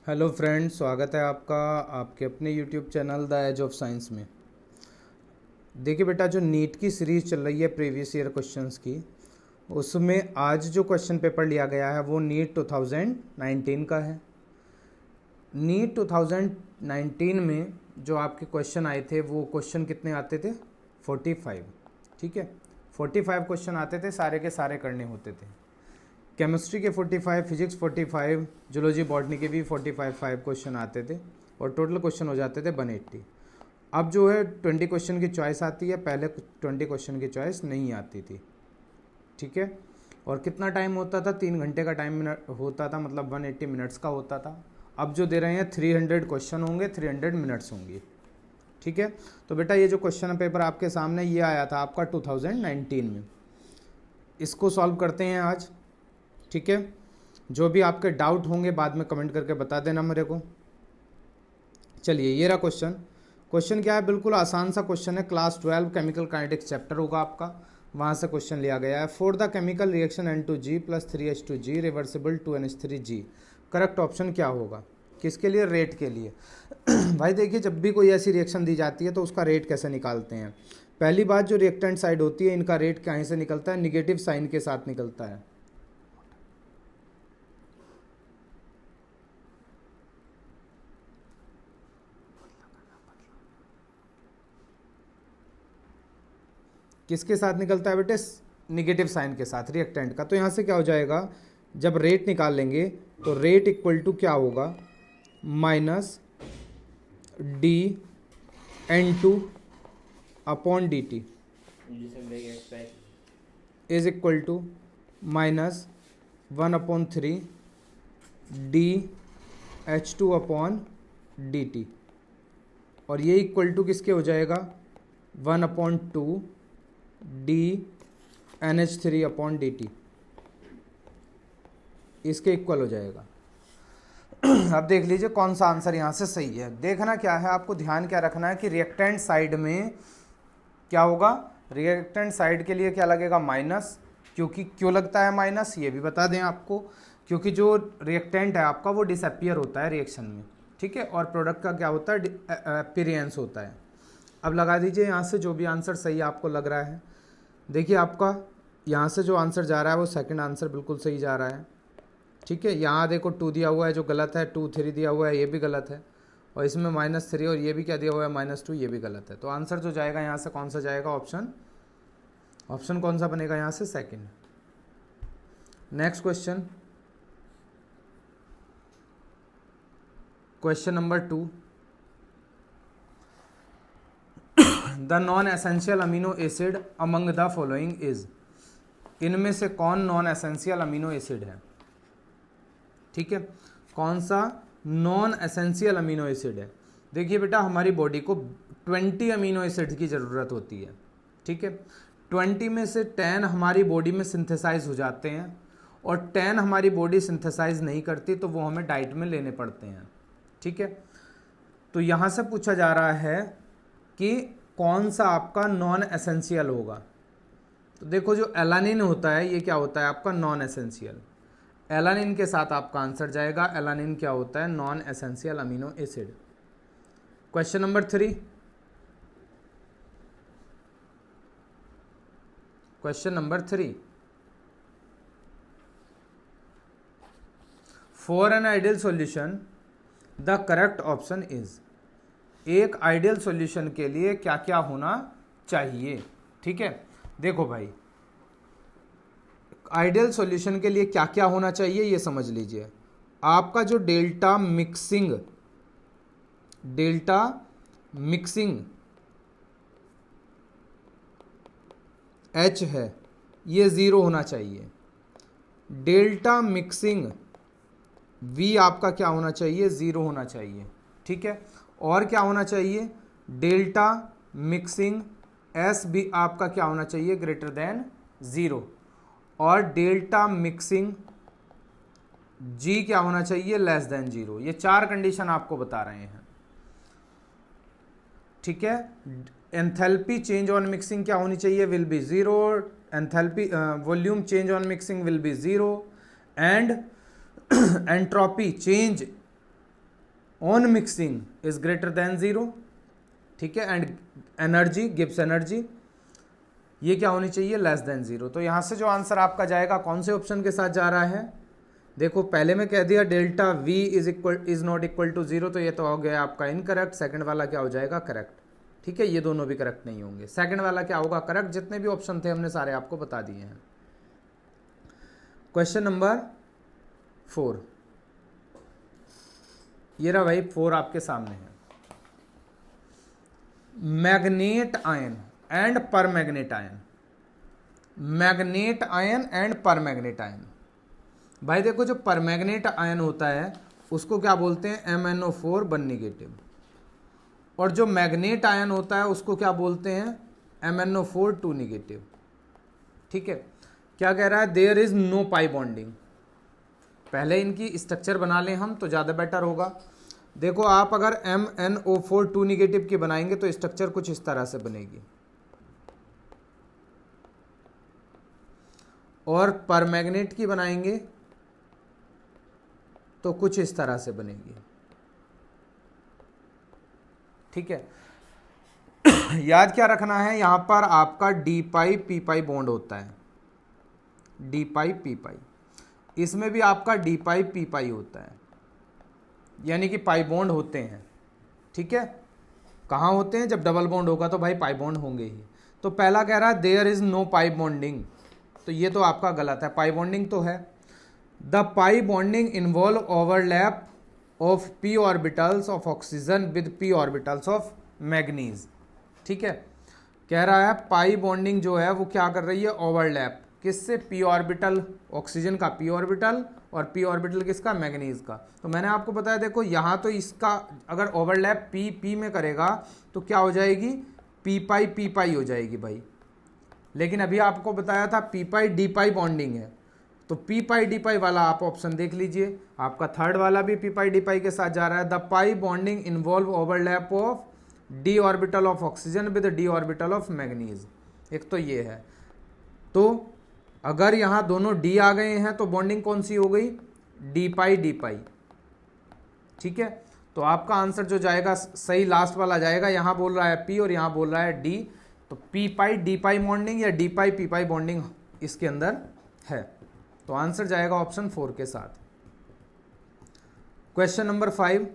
Hello friends, स्वागत है आपका आपके अपने YouTube channel the age of science में। देखिए बेटा, जो नीट की सीरीज़ चल रही है प्रीवियस ईयर क्वेश्चंस की, उसमें आज जो क्वेश्चन पेपर लिया गया है वो नीट 2019 का है। नीट 2019 में जो आपके क्वेश्चन आए थे वो क्वेश्चन कितने आते थे? 45। ठीक है, 45 क्वेश्चन आते थे, सारे के सारे करने होते थे। केमिस्ट्री के 45, फिजिक्स 45, जूलॉजी बॉटनी के भी 45 क्वेश्चन आते थे और टोटल क्वेश्चन हो जाते थे 180। अब जो है 20 क्वेश्चन की चॉइस आती है, पहले 20 क्वेश्चन की चॉइस नहीं आती थी। ठीक है, और कितना टाइम होता था? 3 घंटे का टाइम होता था, मतलब 180 मिनट्स का होता था। अब जो दे रहे हैं 300 क्वेश्चन होंगे, 300 मिनट्स होंगी। ठीक है, तो बेटा ये जो क्वेश्चन पेपर आपके सामने ये आया था आपका 2019 में, इसको सॉल्व करते हैं आज। ठीक है, जो भी आपके डाउट होंगे बाद में कमेंट करके बता देना मेरे को। चलिए, ये रहा क्वेश्चन। क्वेश्चन क्या है? बिल्कुल आसान सा क्वेश्चन है, क्लास 12 केमिकल काइनेटिक्स चैप्टर होगा आपका, वहाँ से क्वेश्चन लिया गया है। For the chemical reaction N2G + 3H2G reversible 2NH3G, correct option क्या होगा? किसके लिए? रेट के लिए। भाई देखिए, जब भी कोई ऐसी रिएक्शन दी जाती है तो उसका रेट कैसे निकालते हैं? पहली बात, जो रिएक्टेंट साइड होती है इनका रेट कहीं से निकलता है? निगेटिव साइन के साथ निकलता है। किसके साथ निकलता है बेटे? निगेटिव साइन के साथ, रिएक्टेंट का। तो यहाँ से क्या हो जाएगा, जब रेट निकाल लेंगे तो रेट इक्वल टू क्या होगा? Minus dN2/dt is equal to -1/3 dH2/dt, और ये इक्वल टू किसके हो जाएगा? 1/2 dNH3/dt, इसके इक्वल हो जाएगा। अब देख लीजिए कौन सा आंसर यहाँ से सही है। देखना क्या है, आपको ध्यान क्या रखना है कि रिएक्टेंट साइड में क्या होगा? रिएक्टेंट साइड के लिए क्या लगेगा? माइनस। क्योंकि क्यों लगता है माइनस ये भी बता दें आपको, क्योंकि जो रिएक्टेंट है आपका वो डिसअपियर होता है रिएक्शन में। ठीक है, और प्रोडक्ट का क्या होता है? अपीयरेंस होता है। अब लगा दीजिए यहाँ से जो भी आंसर सही आपको लग रहा है। देखिए, आपका यहाँ से जो आंसर जा रहा है वो सेकंड आंसर बिल्कुल सही जा रहा है। ठीक है, यहाँ देखो 2 दिया हुआ है जो गलत है, 2 3 दिया हुआ है ये भी गलत है, और इसमें -3 और ये भी क्या दिया हुआ है? -2, ये भी गलत है। तो आंसर जो जाएगा यहाँ से कौन सा जाएगा? ऑप्शन कौन सा बनेगा यहाँ से? Second. Next question, question number 2। The non essential amino acid among the following is, इनमें से कौन नॉन एसेंशियल अमीनो एसिड है? ठीक है, कौन सा नॉन एसेंशियल अमीनो एसिड है? देखिए बेटा, हमारी बॉडी को 20 अमीनो एसिड की ज़रूरत होती है। ठीक है, 20 में से 10 हमारी बॉडी में सिंथेसाइज हो जाते हैं, और 10 हमारी बॉडी सिंथेसाइज नहीं करती तो वो हमें डाइट में लेने पड़ते हैं। ठीक है, तो यहाँ से पूछा जा रहा है कि कौन सा आपका नॉन एसेंशियल होगा। तो देखो, जो एलानिन होता है ये क्या होता है आपका? Non essential. एलानिन के साथ आपका आंसर जाएगा। एलानिन क्या होता है? Non essential amino acid. Question number 3। Question number 3, for an ideal solution the correct option is, एक आइडियल सॉल्यूशन के लिए क्या क्या होना चाहिए? ठीक है, देखो भाई, आइडियल सॉल्यूशन के लिए क्या क्या होना चाहिए ये समझ लीजिए। आपका जो डेल्टा मिक्सिंग H है ये 0 होना चाहिए। डेल्टा मिक्सिंग V आपका क्या होना चाहिए? 0 होना चाहिए। ठीक है, और क्या होना चाहिए? डेल्टा मिक्सिंग S भी आपका क्या होना चाहिए? >0। और डेल्टा मिक्सिंग G क्या होना चाहिए? <0। ये 4 कंडीशन आपको बता रहे हैं। ठीक है, एंथैल्पी चेंज ऑन मिक्सिंग क्या होनी चाहिए? Will be 0। Enthalpy volume change on mixing will be 0, and entropy change on mixing is greater than 0, ठीक है, एंड एनर्जी गिव्स एनर्जी, ये क्या होनी चाहिए, लेस देन 0। तो यहाँ से जो आंसर आपका जाएगा कौन से ऑप्शन के साथ जा रहा है, देखो पहले में कह दिया delta V is not equal to 0, तो ये तो हो गया आपका इनकरेक्ट। सेकंड वाला क्या हो जाएगा, करेक्ट, ठीक है, ये दोनों भी करेक्ट नहीं होंगे। सेकंड वाला क्या होगा, करेक्ट। जितने भी ऑप्शन थे हमने सारे आपको बता दिए हैं। क्वेश्चन नंबर 4, ये रहा भाई 4 आपके सामने है। Manganate ion and परमैग्नेट ion, manganate ion and परमैग्नेट ion. भाई देखो जो परमैग्नेट आयन होता है उसको क्या बोलते हैं, MnO4 1 नेगेटिव, और जो मैग्नेट आयन होता है उसको क्या बोलते हैं, MnO4 2 नेगेटिव, ठीक है। क्या कह रहा है, there is no pi bonding. पहले इनकी स्ट्रक्चर बना लें हम तो ज़्यादा बेटर होगा। देखो आप अगर MnO4 2 नेगेटिव की बनाएंगे तो स्ट्रक्चर कुछ इस तरह से बनेगी, और परमैग्नेट की बनाएंगे तो कुछ इस तरह से बनेगी, ठीक है। याद क्या रखना है, यहां पर आपका डी पाई पी पाई बॉन्ड होता है, डी पाई पी पाई, इसमें भी आपका डी पाई पी पाई होता है, यानी कि पाई बॉन्ड होते हैं, ठीक है। कहाँ होते हैं, जब डबल बॉन्ड होगा तो भाई पाई बॉन्ड होंगे ही। तो पहला कह रहा है there is no pi bonding, तो ये तो आपका गलत है, पाई बॉन्डिंग तो है। The pi bonding involve overlap of p orbitals of oxygen with p orbitals of manganese, ठीक है। कह रहा है पाई बॉन्डिंग जो है वो क्या कर रही है, ओवरलैप किससे, p ऑर्बिटल ऑक्सीजन का p ऑर्बिटल, और p ऑर्बिटल किसका, मैग्नीज का। तो मैंने आपको बताया देखो यहाँ तो इसका अगर ओवरलैप p में करेगा तो क्या हो जाएगी, p पाई हो जाएगी भाई। लेकिन अभी आपको बताया था p पाई d पाई बॉन्डिंग है, तो p पाई d पाई वाला आप ऑप्शन देख लीजिए, आपका थर्ड वाला भी p पाई d पाई के साथ जा रहा है। The pi bonding involve overlap of d orbital of oxygen with d orbital of manganese, एक तो ये है। तो अगर यहाँ दोनों d आ गए हैं तो बॉन्डिंग कौन सी हो गई, d पाई, ठीक है। तो आपका आंसर जो जाएगा सही लास्ट वाला जाएगा, यहाँ बोल रहा है p और यहाँ बोल रहा है d, तो p पाई d पाई बॉन्डिंग या d पाई p पाई बॉन्डिंग इसके अंदर है, तो आंसर जाएगा ऑप्शन 4 के साथ। क्वेश्चन नंबर 5,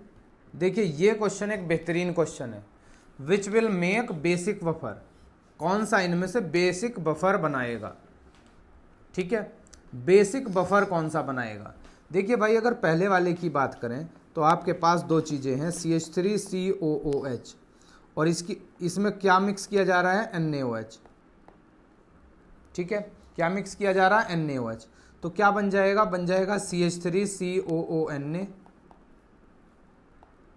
देखिए ये क्वेश्चन एक बेहतरीन क्वेश्चन है। Which will make basic buffer, कौन सा इनमें से बेसिक बफर बनाएगा, ठीक है। बेसिक बफर कौन सा बनाएगा, देखिए भाई अगर पहले वाले की बात करें तो आपके पास दो चीज़ें हैं, CH3COOH, और इसमें क्या मिक्स किया जा रहा है, NaOH, ठीक है। क्या मिक्स किया जा रहा है, NaOH, तो क्या बन जाएगा, बन जाएगा CH3COONA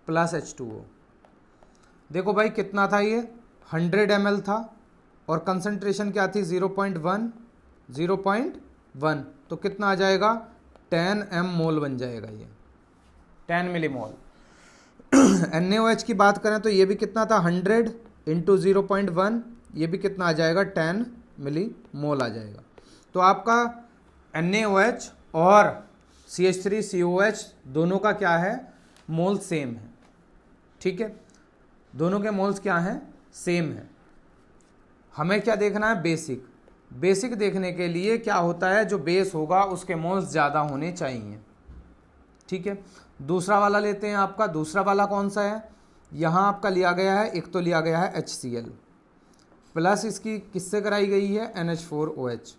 प्लस H2O। देखो भाई कितना था ये, 100 ml था, और कंसंट्रेशन क्या थी, 0.1, तो कितना आ जाएगा, 10 m मोल बन जाएगा ये, 10 मिलीमोल। NaOH की बात करें तो ये भी कितना था, 100 इंटू 0.1, ये भी कितना आ जाएगा, 10 मिलीमोल आ जाएगा। तो आपका NaOH और CH3COOH दोनों का क्या है, मोल सेम है, ठीक है। दोनों के मोल्स क्या हैं, सेम है। हमें क्या देखना है, बेसिक। बेसिक देखने के लिए क्या होता है, जो बेस होगा उसके मोल्स ज़्यादा होने चाहिए, ठीक है। दूसरा वाला लेते हैं, आपका दूसरा वाला कौन सा है, यहाँ आपका लिया गया है, एक तो लिया गया है HCl प्लस इसकी किससे कराई गई है, NH4OH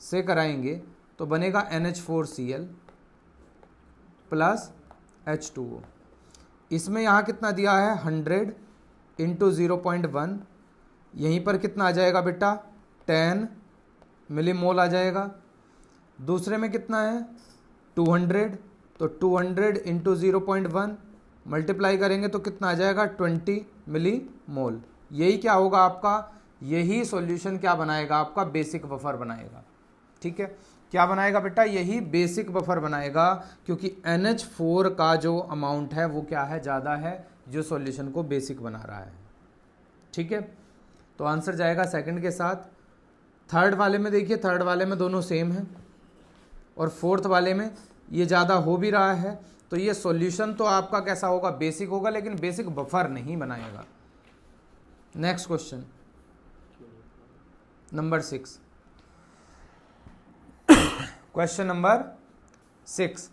से कराएंगे तो बनेगा NH4Cl प्लस H2O। इसमें यहाँ कितना दिया है, 100 इंटू 0.1, यहीं पर कितना आ जाएगा बेटा, 10 मिलीमोल आ जाएगा। दूसरे में कितना है, 200, तो 200 इंटू 0.1 मल्टीप्लाई करेंगे तो कितना आ जाएगा, 20 मिलीमोल। यही क्या होगा आपका, यही सॉल्यूशन क्या बनाएगा, आपका बेसिक बफर बनाएगा, ठीक है। क्या बनाएगा बेटा, यही बेसिक बफर बनाएगा, क्योंकि NH4 का जो अमाउंट है वो क्या है, ज़्यादा है, जो सॉल्यूशन को बेसिक बना रहा है, ठीक है। तो आंसर जाएगा सेकंड के साथ। थर्ड वाले में देखिए, थर्ड वाले में दोनों सेम हैं, और फोर्थ वाले में ये ज़्यादा हो भी रहा है, तो ये सॉल्यूशन तो आपका कैसा होगा, बेसिक होगा, लेकिन बेसिक बफर नहीं बनाएगा। Next question number 6, question number 6,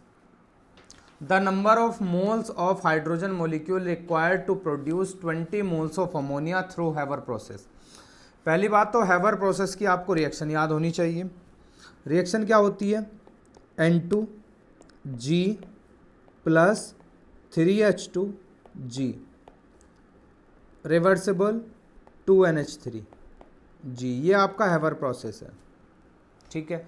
the number of moles of hydrogen molecule required to produce 20 moles of ammonia through Haber process. पहली बात तो हैवर प्रोसेस की आपको रिएक्शन याद होनी चाहिए। रिएक्शन क्या होती है, N2G plus 3H2G reversible 2NH3G, ये आपका हैवर प्रोसेस है। ठीक है,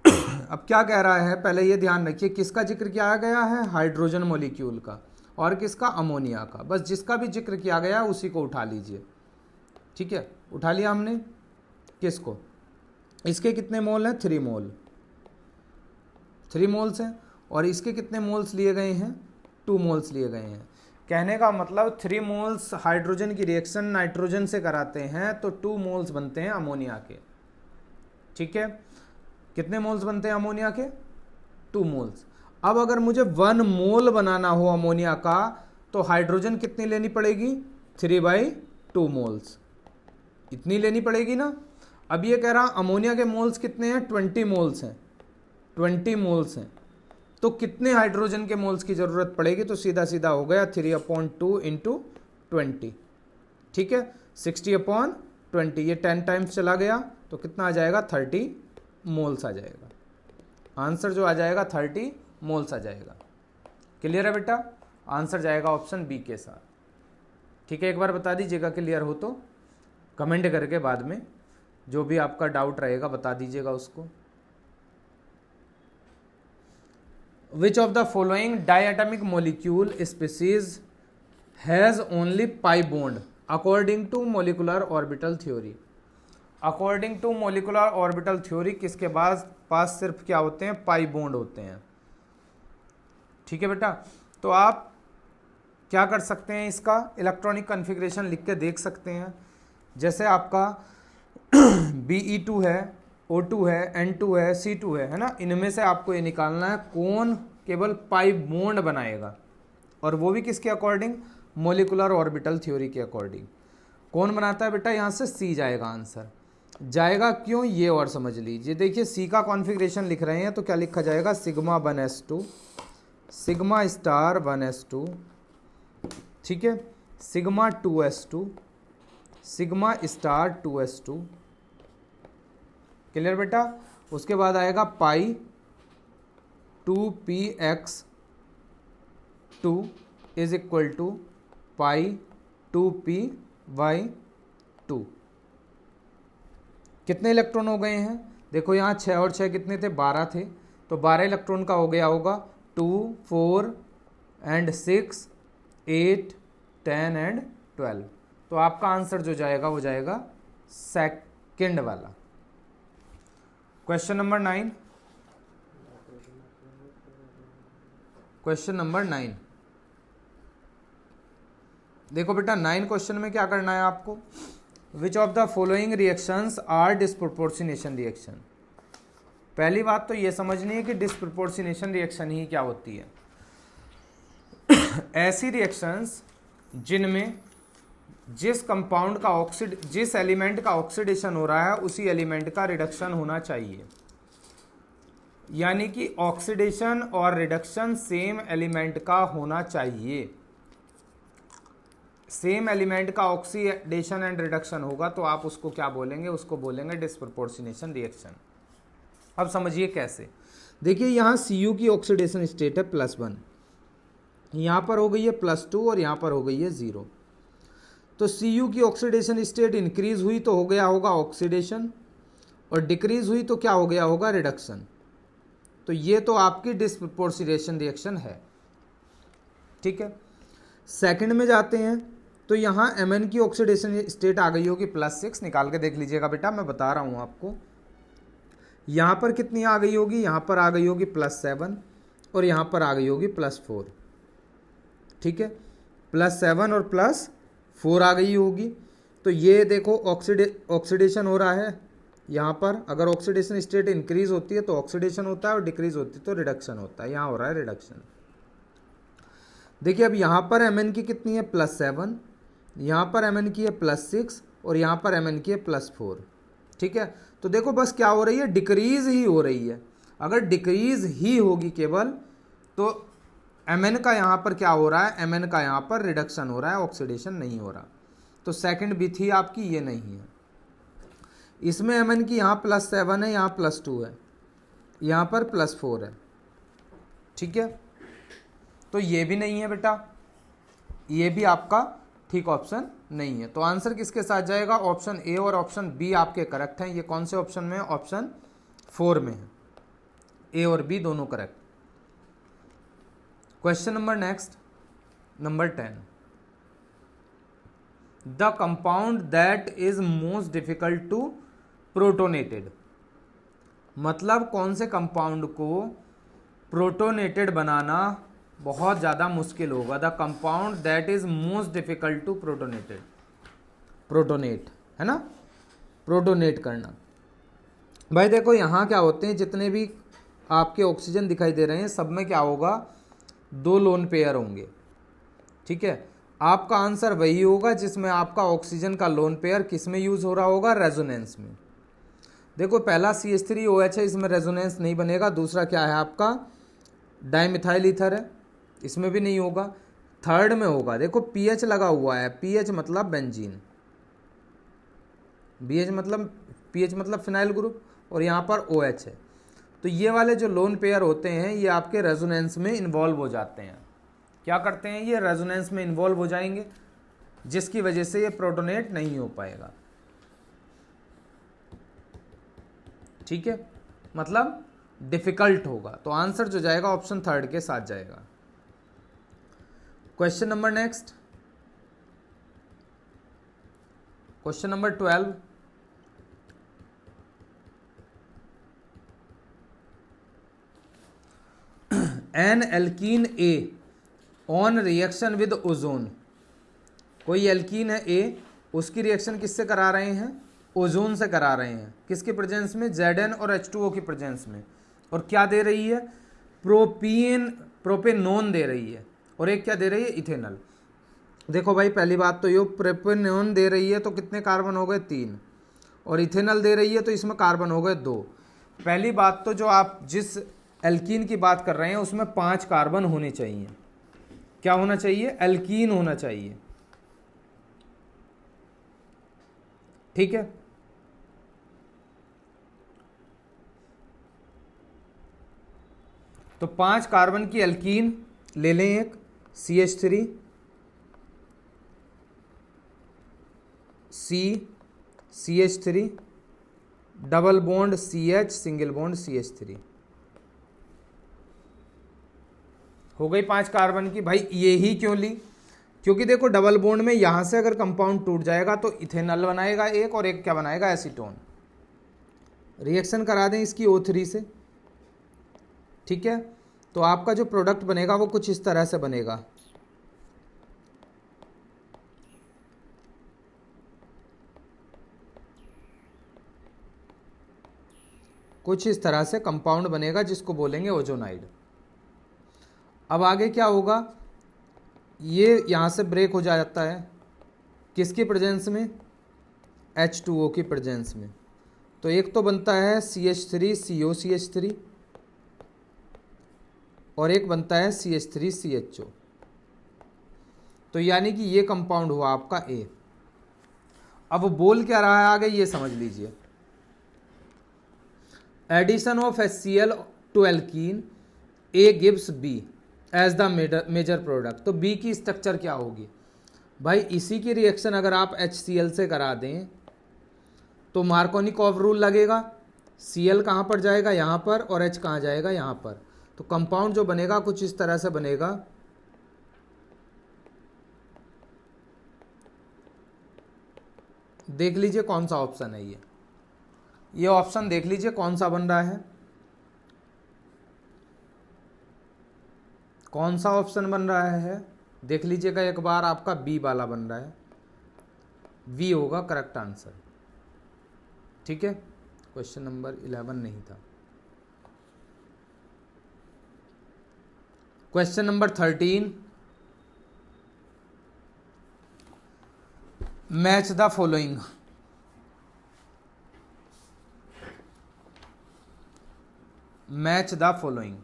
अब क्या कह रहा है, पहले ये ध्यान रखिए किसका जिक्र किया गया है, हाइड्रोजन मॉलिक्यूल का, और किसका, अमोनिया का। बस जिसका भी जिक्र किया गया है उसी को उठा लीजिए। ठीक है, उठा लिया हमने, किसको, इसके कितने मोल हैं, 3 मोल, 3 मोल्स हैं, और इसके कितने मोल्स लिए गए हैं, 2 मोल्स लिए गए हैं। कहने का मतलब 3 मोल्स हाइड्रोजन की रिएक्शन नाइट्रोजन से कराते हैं तो 2 मोल्स बनते हैं अमोनिया के। ठीक है, कितने मोल्स बनते हैं अमोनिया के, 2 मोल्स। अब अगर मुझे 1 मोल बनाना हो अमोनिया का तो हाइड्रोजन कितनी लेनी पड़ेगी, 3/2 मोल्स, इतनी लेनी पड़ेगी ना। अब ये कह रहा अमोनिया के मोल्स कितने हैं, 20 मोल्स हैं, 20 मोल्स हैं, तो कितने हाइड्रोजन के मोल्स की जरूरत पड़ेगी, तो सीधा सीधा हो गया 3/2 इंटू 20। ठीक है, 60/20, ये 10 टाइम्स चला गया तो कितना आ जाएगा, 30 मोल्स आ जाएगा। आंसर जो आ जाएगा 30 मोल्स आ जाएगा। क्लियर है बेटा, आंसर जाएगा ऑप्शन बी के साथ। ठीक है, एक बार बता दीजिएगा क्लियर हो तो, कमेंट करके बाद में जो भी आपका डाउट रहेगा बता दीजिएगा उसको। Which of the following diatomic molecule species has only pi bond according to molecular orbital theory. According to molecular orbital theory किसके पास सिर्फ क्या होते हैं, पाई बॉन्ड होते हैं। ठीक है बेटा, तो आप क्या कर सकते हैं, इसका इलेक्ट्रॉनिक कॉन्फ़िगरेशन लिख के देख सकते हैं। जैसे आपका Be2 है, O2 है, N2 है, C2 है ना, इनमें से आपको ये निकालना है कौन केवल पाई बॉन्ड बनाएगा, और वो भी किसके अकॉर्डिंग, मोलिकुलर ऑर्बिटल थ्योरी के अकॉर्डिंग। कौन बनाता है बेटा, यहाँ से C जाएगा आंसर। जाएगा क्यों, ये और समझ लीजिए। देखिए C का कॉन्फ़िगरेशन लिख रहे हैं तो क्या लिखा जाएगा, sigma 1s2, sigma star 1s2, ठीक है, sigma 2s2, sigma star 2s2। Clear बेटा, उसके बाद आएगा pi 2px2 is equal to pi 2py2। कितने इलेक्ट्रॉन हो गए हैं, देखो यहाँ 6 और 6 कितने थे, 12 थे, तो 12 इलेक्ट्रॉन का हो गया होगा 2, 4 एंड 6, 8, 10 एंड 12। तो आपका आंसर जो जाएगा वो जाएगा सेकंड वाला। क्वेश्चन नंबर 9, क्वेश्चन नंबर 9 देखो बेटा, 9 क्वेश्चन में क्या करना है आपको, which of the following reactions are disproportionation reaction. पहली बात तो ये समझनी है कि डिस्प्रोपोर्शनेशन रिएक्शन ही क्या होती है। ऐसी रिएक्शंस जिनमें जिस एलिमेंट का ऑक्सीडेशन हो रहा है उसी एलिमेंट का रिडक्शन होना चाहिए, यानी कि ऑक्सीडेशन और रिडक्शन सेम एलिमेंट का होना चाहिए। सेम एलिमेंट का ऑक्सीडेशन एंड रिडक्शन होगा तो आप उसको क्या बोलेंगे, उसको बोलेंगे डिस्प्रोपोर्शनेशन रिएक्शन। अब समझिए कैसे, देखिए यहाँ Cu की ऑक्सीडेशन स्टेट है +1, यहाँ पर हो गई है +2 और यहाँ पर हो गई है 0। तो Cu की ऑक्सीडेशन स्टेट इंक्रीज हुई तो हो गया होगा ऑक्सीडेशन, और डिक्रीज हुई तो क्या हो गया होगा, रिडक्शन। तो ये तो आपकी डिस्प्रोपोर्शनेशन रिएक्शन है। ठीक है, सेकंड में जाते हैं तो यहाँ Mn की ऑक्सीडेशन स्टेट आ गई होगी +6, निकाल के देख लीजिएगा बेटा, मैं बता रहा हूँ आपको। यहाँ पर कितनी आ गई होगी, यहाँ पर आ गई होगी +7 और यहाँ पर आ गई होगी +4। ठीक है, +7 और +4 आ गई होगी। तो ये देखो ऑक्सीडेशन हो रहा है यहाँ पर अगर ऑक्सीडेशन स्टेट इंक्रीज होती है तो ऑक्सीडेशन होता है और डिक्रीज होती है तो रिडक्शन होता है। यहाँ हो रहा है रिडक्शन। देखिए अब यहाँ पर Mn की कितनी है +7, यहाँ पर Mn की है +6 और यहाँ पर Mn की है +4। ठीक है, तो देखो बस क्या हो रही है, डिक्रीज ही हो रही है। अगर डिक्रीज ही होगी केवल तो Mn का यहाँ पर क्या हो रहा है, Mn का यहाँ पर रिडक्शन हो रहा है, ऑक्सीडेशन नहीं हो रहा। तो सेकंड भी थी आपकी, ये नहीं है। इसमें Mn की यहाँ +7 है, यहाँ +2 है, यहाँ पर +4 है। ठीक है, तो ये भी नहीं है बेटा, ये भी आपका ठीक ऑप्शन नहीं है। तो आंसर किसके साथ जाएगा, ऑप्शन ए और ऑप्शन बी आपके करेक्ट हैं। ये कौन से ऑप्शन में है, ऑप्शन 4 में है, ए और बी दोनों correct. Question number next, number 10, the compound that is most difficult to protonated. मतलब कौन से कंपाउंड को प्रोटोनेटेड बनाना बहुत ज़्यादा मुश्किल होगा। The compound that is most difficult to protonated, protonate है ना, प्रोटोनेट करना। भाई देखो यहाँ क्या होते हैं, जितने भी आपके ऑक्सीजन दिखाई दे रहे हैं सब में क्या होगा, 2 लोन पेयर होंगे। ठीक है, आपका आंसर वही होगा जिसमें आपका ऑक्सीजन का लोन पेयर किस में यूज हो रहा होगा, रेजोनेंस में। देखो पहला CH3OH है, इसमें रेजोनेंस नहीं बनेगा। दूसरा क्या है आपका, डाइमिथाइल ईथर है, इसमें भी नहीं होगा। थर्ड में होगा, देखो पीएच लगा हुआ है, पीएच मतलब बेंजीन, पीएच मतलब फिनाइल ग्रुप, और यहाँ पर OH है। तो ये वाले जो लोन पेयर होते हैं ये आपके रेजोनेंस में इन्वॉल्व हो जाते हैं। क्या करते हैं, ये रेजोनेंस में इन्वॉल्व हो जाएंगे, जिसकी वजह से ये प्रोटोनेट नहीं हो पाएगा। ठीक है, मतलब डिफिकल्ट होगा। तो आंसर जो जाएगा ऑप्शन 3 के साथ जाएगा। Question number next, question number 12, N alkene A on reaction with ozone. कोई एल्कीन है ए, उसकी रिएक्शन किससे करा रहे हैं, ओजोन से करा रहे हैं। किसके प्रेजेंस में, Zn और H2O की प्रेजेंस में। और क्या दे रही है, प्रोपेनोन दे रही है, और एक क्या दे रही है, इथेनॉल। देखो भाई पहली बात तो ये प्रोपेनोन दे रही है तो कितने कार्बन हो गए, 3, और इथेनॉल दे रही है तो इसमें कार्बन हो गए 2। पहली बात तो जो आप जिस एल्कीन की बात कर रहे हैं उसमें 5 कार्बन होने चाहिए। क्या होना चाहिए, एल्कीन होना चाहिए। ठीक है, तो 5 कार्बन की एल्कीन ले लें, एक CH3, CH3, double bond CH, single bond CH3, हो गई 5 कार्बन की। भाई ये ही क्यों ली, क्योंकि देखो डबल बॉन्ड में यहां से अगर कंपाउंड टूट जाएगा तो इथेनॉल बनाएगा एक, और एक क्या बनाएगा, एसीटोन। रिएक्शन करा दें इसकी O3 से। ठीक है, तो आपका जो प्रोडक्ट बनेगा वो कुछ इस तरह से बनेगा। कुछ इस तरह से कंपाउंड बनेगा जिसको बोलेंगे ओजोनाइड। अब आगे क्या होगा, ये यहाँ से ब्रेक हो जाता है, किसकी प्रेजेंस में, H2O की प्रेजेंस में। तो एक तो बनता है CH3COCH3 और एक बनता है CH3CHO। तो यानी कि ये कंपाउंड हुआ आपका A। अब बोल क्या रहा है आगे ये समझ लीजिए, addition of HCl to alkene A gives B as the major product. तो B की स्ट्रक्चर क्या होगी, भाई इसी की रिएक्शन अगर आप HCl से करा दें तो मार्कोनिकॉव रूल लगेगा। Cl कहाँ पर जाएगा, यहाँ पर, और H कहाँ जाएगा, यहाँ पर। तो कंपाउंड जो बनेगा कुछ इस तरह से बनेगा। देख लीजिए कौन सा ऑप्शन है ये ऑप्शन देख लीजिए कौन सा बन रहा है, कौन सा ऑप्शन बन रहा है, देख लीजिएगा एक बार। आपका बी वाला बन रहा है, वी होगा करेक्ट आंसर। ठीक है, क्वेश्चन नंबर 11 नहीं था। Question number 13, match the following. Match the following.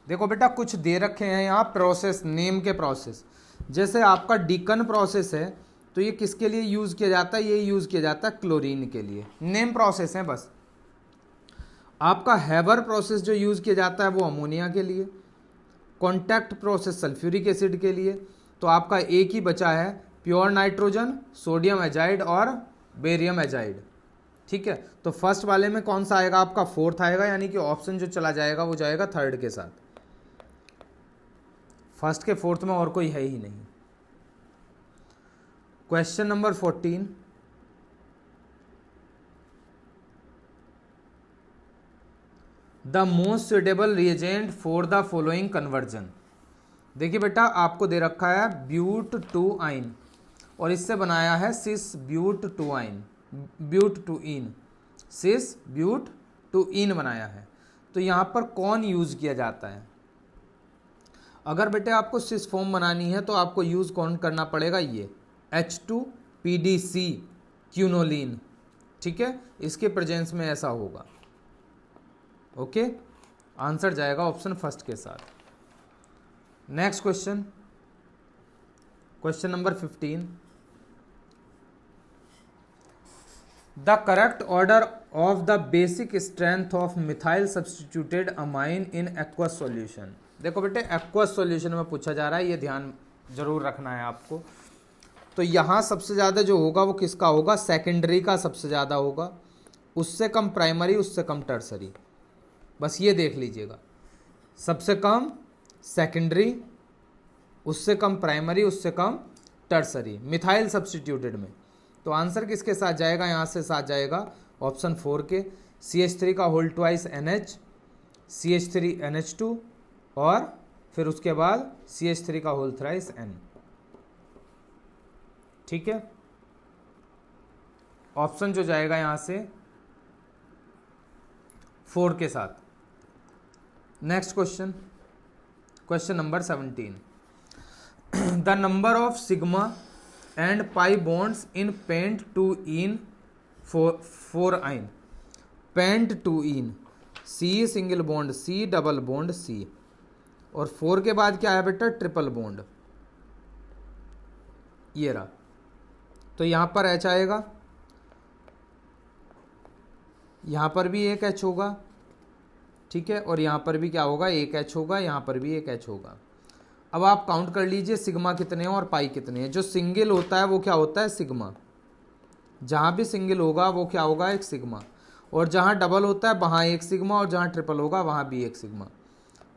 देखो बेटा कुछ दे रखे हैं यहाँ प्रोसेस, नेम के प्रोसेस। जैसे आपका डीकन प्रोसेस है तो ये किसके लिए यूज किया जाता है? ये यूज किया जाता है क्लोरीन के लिए। नेम प्रोसेस है बस। आपका हैबर प्रोसेस जो यूज किया जाता है वो अमोनिया के लिए। कॉन्टैक्ट प्रोसेस सल्फ्यूरिक एसिड के लिए। तो आपका एक ही बचा है, प्योर नाइट्रोजन, सोडियम एजाइड और बेरियम एजाइड। ठीक है, तो फर्स्ट वाले में कौन सा आएगा? आपका फोर्थ आएगा, यानी कि ऑप्शन जो चला जाएगा वो जाएगा थर्ड के साथ। फर्स्ट के फोर्थ में और कोई है ही नहीं। Question number 14, the most suitable reagent for the following conversion. देखिए बेटा आपको दे रखा है ब्यूट टू आइन और इससे बनाया है सिस but two yne, but two in, sis but two इन बनाया है। तो यहाँ पर कौन यूज किया जाता है? अगर बेटे आपको सिस फॉर्म बनानी है तो आपको यूज कौन करना पड़ेगा? ये H2PDC क्यूनोलिन। ठीक है, इसके प्रेजेंस में ऐसा होगा। ओके, आंसर जाएगा ऑप्शन फर्स्ट के साथ। Next question, question number 15, the correct order of the basic strength of methyl substituted amine in aqueous solution. देखो बेटे एक्वस सॉल्यूशन में पूछा जा रहा है, ये ध्यान जरूर रखना है आपको। तो यहाँ सबसे ज़्यादा जो होगा वो किसका होगा? सेकेंडरी का सबसे ज़्यादा होगा, उससे कम प्राइमरी, उससे कम टर्सरी। बस ये देख लीजिएगा, सबसे कम सेकेंडरी, उससे कम प्राइमरी, उससे कम टर्सरी मिथाइल सब्सटीट्यूटेड में। तो आंसर किसके साथ जाएगा? यहाँ से साथ जाएगा ऑप्शन 4 के, CH3 का whole twice NH, CH3 NH2 और फिर उसके बाद CH3 का होल थ्राइस N। ठीक है, ऑप्शन जो जाएगा यहाँ से 4 के साथ। Next question, question number 17, the number of sigma and pi bonds in pent two ene four yne. Pent two ene, C single bond, C double bond C, और 4 के बाद क्या है बेटा? ट्रिपल बॉन्ड, ये रहा। तो यहां पर H आएगा, यहां पर भी एक H होगा, ठीक है, और यहां पर भी क्या होगा? एक H होगा, यहां पर भी एक H होगा। अब आप काउंट कर लीजिए सिग्मा कितने हैं और पाई कितने हैं। जो सिंगल होता है वो क्या होता है? सिग्मा। जहां भी सिंगल होगा वो क्या होगा? एक सिग्मा। और जहां डबल होता है वहां एक सिग्मा, और जहां ट्रिपल होगा वहां भी एक सिग्मा।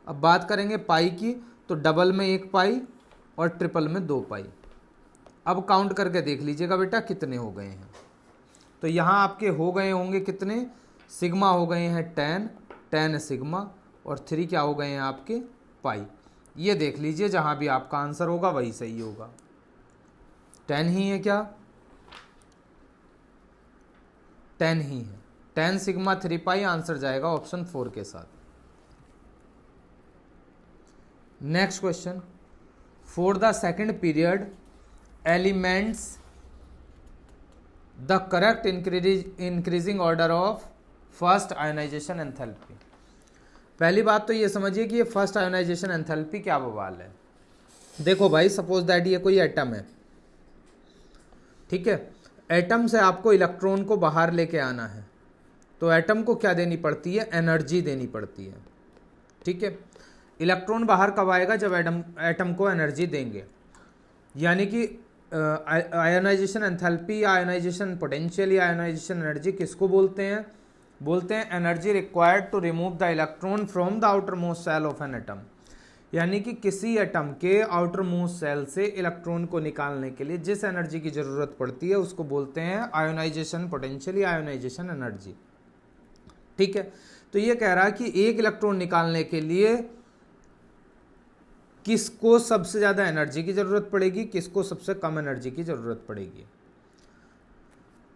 अब बात करेंगे पाई की, तो डबल में 1 पाई और ट्रिपल में 2 पाई। अब काउंट करके देख लीजिएगा बेटा कितने हो गए हैं। तो यहाँ आपके हो गए होंगे कितने? सिग्मा हो गए हैं 10 सिग्मा, और 3 क्या हो गए हैं आपके? पाई। ये देख लीजिए, जहाँ भी आपका आंसर होगा वही सही होगा। 10 ही है क्या? 10 ही है। 10 सिग्मा 3 पाई, आंसर जाएगा ऑप्शन 4 के साथ। Next question, for the second period elements the correct increasing order of first ionization enthalpy. पहली बात तो ये समझिए कि ये फर्स्ट आयोनाइजेशन एंथैल्पी क्या बवाल है। देखो भाई, सपोज दैट ये कोई एटम है, ठीक है, एटम से आपको इलेक्ट्रॉन को बाहर लेके आना है, तो एटम को क्या देनी पड़ती है? एनर्जी देनी पड़ती है। ठीक है, इलेक्ट्रॉन बाहर कब आएगा? जब एटम को एनर्जी देंगे। यानी कि आयोनाइजेशन एंथैल्पी या आयोनाइजेशन पोटेंशियल या आयोनाइजेशन एनर्जी किसको बोलते हैं? बोलते हैं energy required to remove the electron from the outermost shell of an atom. यानी कि किसी एटम के आउटर मोस्ट सेल से इलेक्ट्रॉन को निकालने के लिए जिस एनर्जी की जरूरत पड़ती है उसको बोलते हैं आयोनाइजेशन पोटेंशियल या आयोनाइजेशन एनर्जी। ठीक है, तो ये कह रहा है कि एक इलेक्ट्रॉन निकालने के लिए किसको सबसे ज़्यादा एनर्जी की ज़रूरत पड़ेगी, किसको सबसे कम एनर्जी की ज़रूरत पड़ेगी।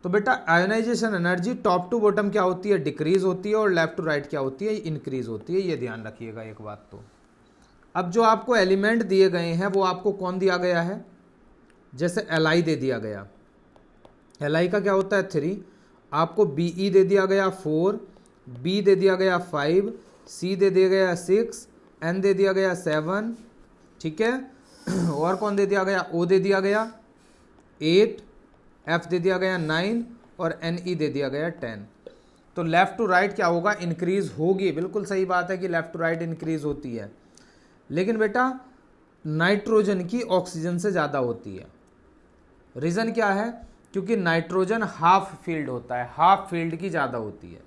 तो बेटा ionization energy top to bottom क्या होती है, डिक्रीज होती है, और लेफ्ट टू राइट क्या होती है, इंक्रीज होती है। ये ध्यान रखिएगा एक बात। तो अब जो आपको एलिमेंट दिए गए हैं वो आपको कौन दिया गया है, जैसे Li दे दिया गया, Li का क्या होता है 3, आपको Be दे दिया गया 4, B दे दिया गया 5, C दे दिया गया 6, N दे दिया गया 7, ठीक है। और कौन दे दिया गया, O दे दिया गया 8, F दे दिया गया 9 और Ne दे दिया गया 10। तो लेफ्ट टू राइट क्या होगा, इंक्रीज होगी। बिल्कुल सही बात है कि लेफ्ट टू राइट इंक्रीज होती है, लेकिन बेटा नाइट्रोजन की ऑक्सीजन से ज़्यादा होती है। रीज़न क्या है, क्योंकि नाइट्रोजन हाफ फील्ड होता है, हाफ फील्ड की ज़्यादा होती है।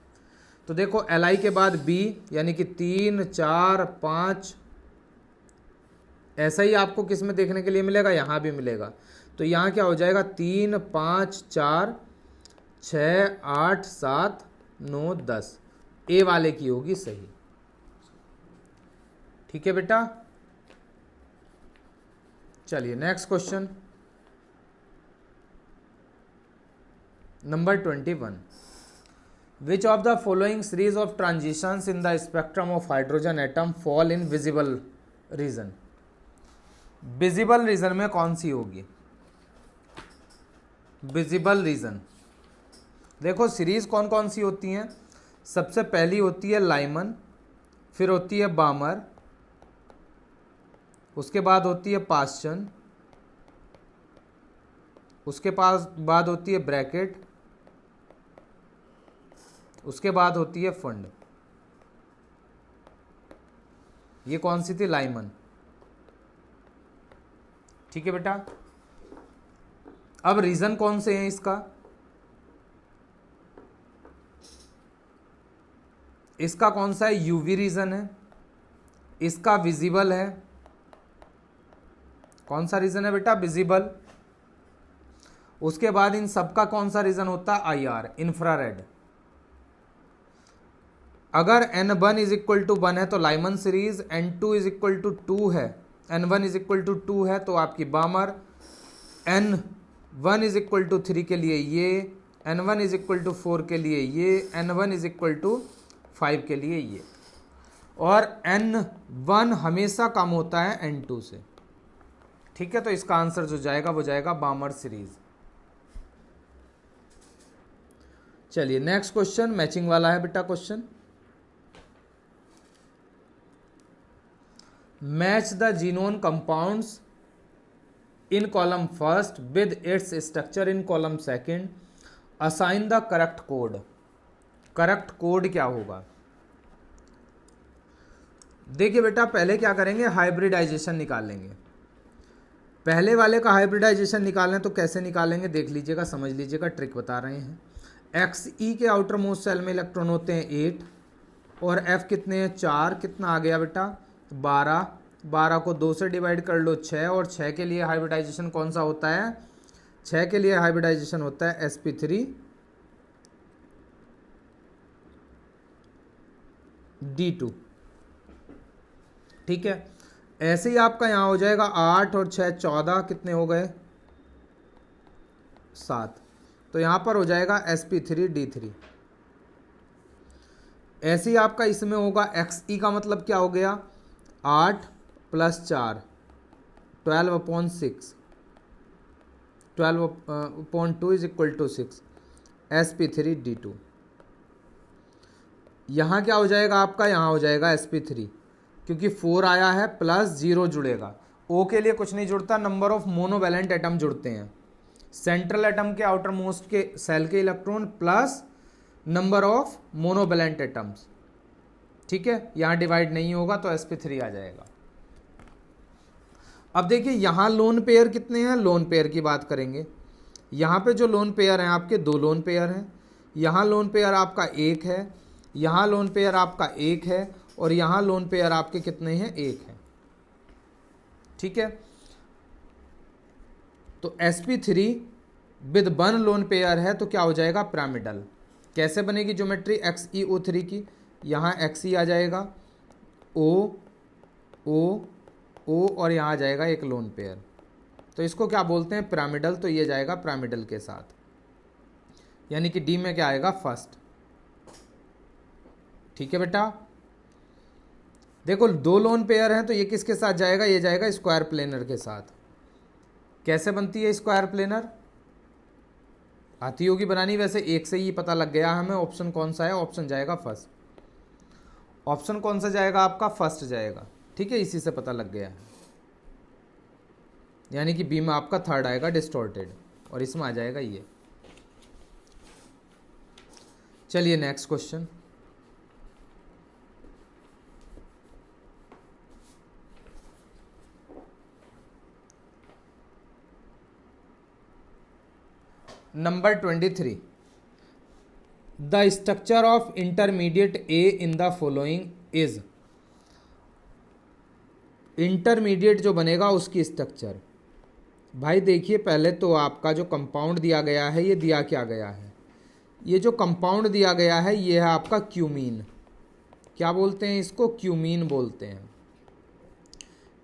तो देखो Li के बाद B, यानी कि 3 4 5, ऐसा ही आपको किस में देखने के लिए मिलेगा, यहाँ भी मिलेगा। तो यहाँ क्या हो जाएगा 3 5 4 6 8 7 9 10, ए वाले की होगी सही। ठीक है बेटा, चलिए next question number 21। Which of the following series of transitions in the spectrum of hydrogen atom fall in visible region. Visible region में कौन सी होगी, विजिबल रीजन। देखो सीरीज कौन कौन सी होती हैं, सबसे पहली होती है लाइमन, फिर होती है बामर, उसके बाद होती है पास्चन, उसके बाद होती है ब्रैकेट, उसके बाद होती है फंड। ये कौन सी थी, लाइमन। ठीक है बेटा, अब रीजन कौन से हैं इसका, इसका कौन सा है, यूवी रीजन है, इसका विजिबल है। कौन सा रीजन है बेटा, विजिबल। उसके बाद इन सबका कौन सा रीजन होता है, IR, इंफ्रारेड। अगर N1 इज इक्वल टू 1 है तो Lyman series, N2 is equal to 2 है, N1 इज इक्वल टू 2 है तो आपकी बामर, N1 इज इक्वल टू 3 के लिए ये, N1 इज इक्वल टू 4 के लिए ये, N1 इज इक्वल टू 5 के लिए ये, और N1 हमेशा कम होता है N2 से। ठीक है, तो इसका आंसर जो जाएगा वो जाएगा बामर सीरीज। चलिए नेक्स्ट क्वेश्चन मैचिंग वाला है बेटा question. Match the xenon compounds in column first with its structure in column second, assign the correct code. Correct code क्या होगा, देखिए बेटा पहले क्या करेंगे, हाइब्रिडाइजेशन निकालेंगे। पहले वाले का हाइब्रिडाइजेशन निकालें तो कैसे निकालेंगे देख लीजिएगा, समझ लीजिएगा, ट्रिक बता रहे हैं। Xe के आउटर मोस्ट सेल में इलेक्ट्रॉन होते हैं 8 और F कितने हैं 4, कितना आ गया बेटा 12, 12 को 2 से डिवाइड कर लो 6, और 6 के लिए हाइब्रिडाइजेशन कौन सा होता है, 6 के लिए हाइब्रिडाइजेशन होता है sp3d2। ठीक है, ऐसे ही आपका यहां हो जाएगा 8 और 6 14, कितने हो गए 7, तो यहां पर हो जाएगा sp3d3। ऐसे ही आपका इसमें होगा Xe का मतलब क्या हो गया 8 + 4 12/6, 12/2 इज इक्वल टू 6, sp3d2। यहाँ क्या हो जाएगा आपका, यहाँ हो जाएगा sp3, क्योंकि 4 आया है प्लस 0 जुड़ेगा। O के लिए कुछ नहीं जुड़ता, नंबर ऑफ मोनोवैलेंट एटम जुड़ते हैं। सेंट्रल एटम के आउटर मोस्ट के सेल के electron plus number of monovalent atoms. ठीक है, यहाँ डिवाइड नहीं होगा तो sp3 आ जाएगा। अब देखिए यहाँ लोन पेयर कितने हैं, लोन पेयर की बात करेंगे। यहाँ पे जो लोन पेयर हैं आपके 2 लोन पेयर हैं, यहाँ लोन पेयर आपका 1 है, यहाँ लोन पेयर आपका 1 है, और यहाँ लोन पेयर आपके कितने हैं 1 है। ठीक है, तो sp3 विद 1 लोन पेयर है तो क्या हो जाएगा पिरामिडल। कैसे बनेगी ज्योमेट्री XeO3 की, यहाँ Xe आ जाएगा, O O O और यहाँ आ जाएगा एक लोन पेयर, तो इसको क्या बोलते हैं पिरामिडल, तो ये जाएगा पिरामिडल के साथ। यानी कि डी में क्या आएगा, फर्स्ट। ठीक है बेटा, देखो दो लोन पेयर हैं तो ये किसके साथ जाएगा, ये जाएगा स्क्वायर प्लेनर के साथ। कैसे बनती है स्क्वायर प्लेनर, आती होगी बनानी, वैसे एक से ही पता लग गया हमें ऑप्शन कौन सा है, ऑप्शन जाएगा फर्स्ट। ऑप्शन कौन सा जाएगा आपका, फर्स्ट जाएगा। ठीक है, इसी से पता लग गया है, यानी कि बी में आपका थर्ड आएगा डिस्टॉर्टेड, और इसमें आ जाएगा ये। चलिए next question. Number 23, the structure of intermediate A in the following is. Intermediate जो बनेगा उसकी स्ट्रक्चर, भाई देखिए पहले तो आपका जो कंपाउंड दिया गया है ये दिया क्या गया है, ये जो कंपाउंड दिया गया है ये है आपका क्यूमीन। क्या बोलते हैं इसको, क्यूमीन बोलते हैं।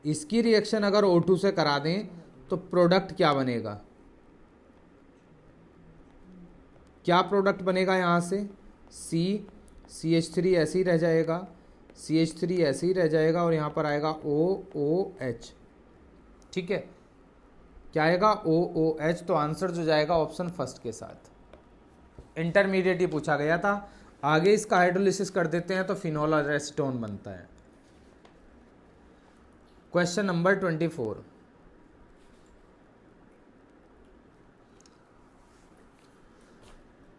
इसकी रिएक्शन अगर O2 से करा दें तो प्रोडक्ट क्या बनेगा, क्या प्रोडक्ट बनेगा यहाँ से, CH3 ऐसे ही रह जाएगा, CH3 ऐसे ही रह जाएगा, और यहाँ पर आएगा OOH। ठीक है, क्या आएगा, OOH। तो आंसर जो जाएगा ऑप्शन फर्स्ट के साथ। इंटरमीडिएट ही पूछा गया था, आगे इसका हाइड्रोलिसिस कर देते हैं तो फिनोल और एसीटोन बनता है। Question number 24,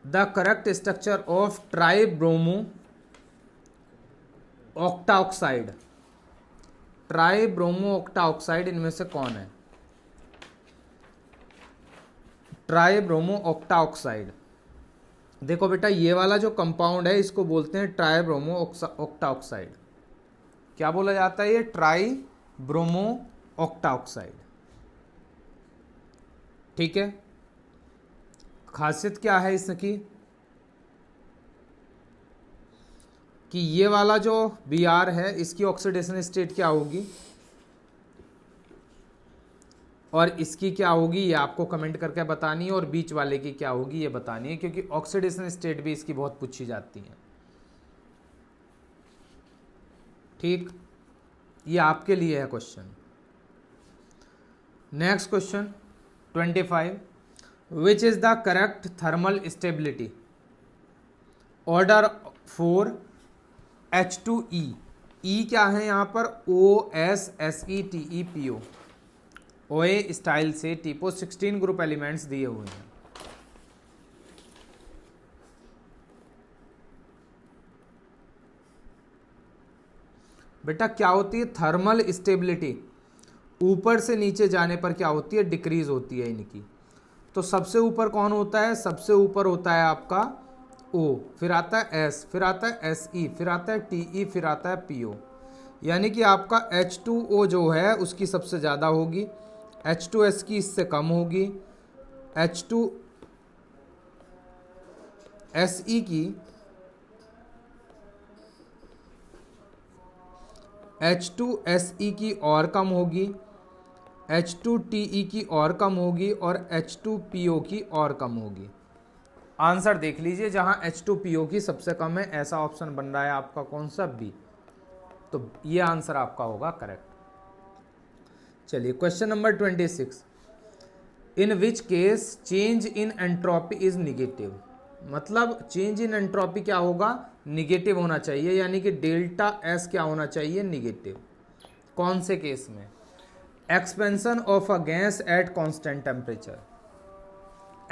the correct structure of tribromo octaoxide. Tribromo octaoxide इनमें से कौन है, ट्राइब्रोमो ऑक्टाऑक्साइड। देखो बेटा ये वाला जो कंपाउंड है इसको बोलते हैं ट्राइब्रोमो ऑक्टाऑक्साइड। क्या बोला जाता है, ये ट्राइब्रोमो ऑक्टाऑक्साइड। ठीक है, खासियत क्या है इसकी, कि ये वाला जो Br है इसकी ऑक्सीडेशन स्टेट क्या होगी और इसकी क्या होगी, ये आपको कमेंट करके बतानी है, और बीच वाले की क्या होगी ये बतानी है, क्योंकि ऑक्सीडेशन स्टेट भी इसकी बहुत पूछी जाती है। ठीक, ये आपके लिए है question. Next question 25, which is the correct thermal stability order for H2E। E क्या है यहाँ पर, OSSETEPO, OA स्टाइल से टीपो 16 ग्रुप एलिमेंट्स दिए हुए हैं। बेटा क्या होती है थर्मल स्टेबिलिटी, ऊपर से नीचे जाने पर क्या होती है, डिक्रीज होती है इनकी। तो सबसे ऊपर कौन होता है, सबसे ऊपर होता है आपका O, फिर आता है S, फिर आता है SE, फिर आता है TE, फिर आता है PO। यानी कि आपका H2O जो है उसकी सबसे ज़्यादा होगी, H2S की इससे कम होगी, H2SE की H2SE की और कम होगी, H2TE की और कम होगी, और H2PO की और कम होगी। आंसर देख लीजिए, जहां H2PO की सबसे कम है ऐसा ऑप्शन बन रहा है आपका कौन सा, बी। तो ये आंसर आपका होगा करेक्ट। चलिए question number 26, in which case change in entropy is negative. मतलब चेंज इन एंट्रोपी क्या होगा, निगेटिव होना चाहिए, यानी कि डेल्टा एस क्या होना चाहिए, निगेटिव। कौन से केस में, expansion of a gas at constant temperature,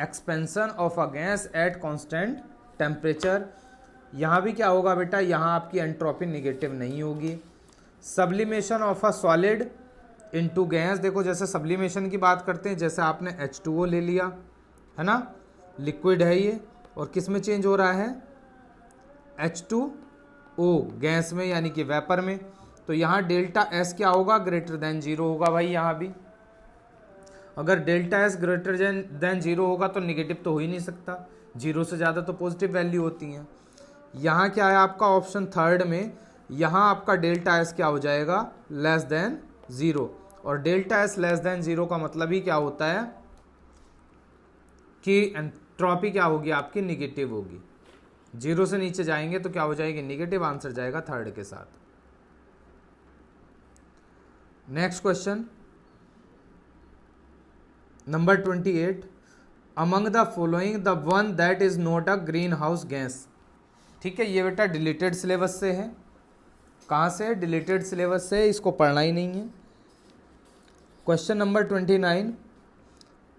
expansion of a gas at constant temperature. यहाँ भी क्या होगा बेटा, यहाँ आपकी एंट्रोपी निगेटिव नहीं होगी। Sublimation of a solid into gas, देखो जैसे सब्लिमेशन की बात करते हैं, जैसे आपने H2O ले लिया है ना, लिक्विड है ये, और किस में चेंज हो रहा है, H2O गैस में, यानी कि वेपर में। तो यहाँ डेल्टा एस क्या होगा, ग्रेटर देन जीरो होगा भाई। यहाँ भी अगर delta S greater than zero होगा तो निगेटिव तो हो ही नहीं सकता, जीरो से ज़्यादा तो पॉजिटिव वैल्यू होती हैं। यहाँ क्या है आपका ऑप्शन थर्ड में, यहाँ आपका डेल्टा एस क्या हो जाएगा, लेस देन ज़ीरो। और delta S less than zero का मतलब ही क्या होता है कि एंट्रोपी क्या होगी आपकी, निगेटिव होगी। 0 से नीचे जाएंगे तो क्या हो जाएगी, निगेटिव। आंसर जाएगा थर्ड के साथ। Next question number 28, among the following the one that is not a green house gas. ठीक है, ये बेटा डिलीटेड सिलेबस से है। कहाँ से, डिलीटेड सिलेबस से, इसको पढ़ना ही नहीं है। Question number 29,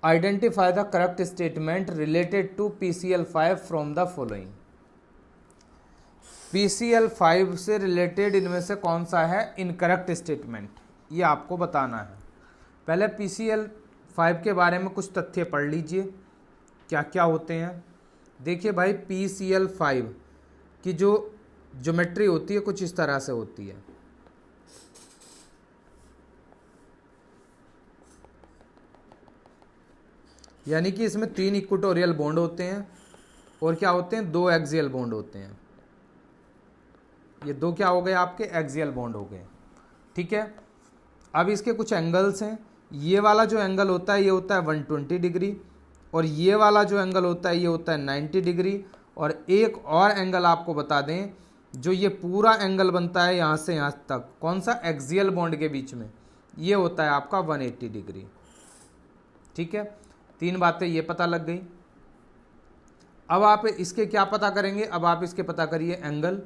identify the correct statement related to PCl5 from the following. PCl5 से रिलेटेड इनमें से कौन सा है इनकरेक्ट स्टेटमेंट, ये आपको बताना है। पहले PCl5 के बारे में कुछ तथ्य पढ़ लीजिए, क्या क्या होते हैं। देखिए भाई, PCl5 की जो ज्योमेट्री होती है कुछ इस तरह से होती है। यानी कि इसमें 3 इक्वेटोरियल बॉन्ड होते हैं और क्या होते हैं, 2 एक्सियल बॉन्ड होते हैं। ये 2 क्या हो गए आपके, एक्सियल बॉन्ड हो गए। ठीक है, अब इसके कुछ एंगल्स हैं। ये वाला जो एंगल होता है ये होता है 120 डिग्री, और ये वाला जो एंगल होता है ये होता है 90 डिग्री। और एक और एंगल आपको बता दें, जो ये पूरा एंगल बनता है यहाँ से यहाँ तक, कौन सा, एक्सियल बॉन्ड के बीच में, ये होता है आपका 180 डिग्री। ठीक है, 3 बातें ये पता लग गई। अब आप इसके क्या पता करेंगे, अब आप इसके पता करिए एंगल,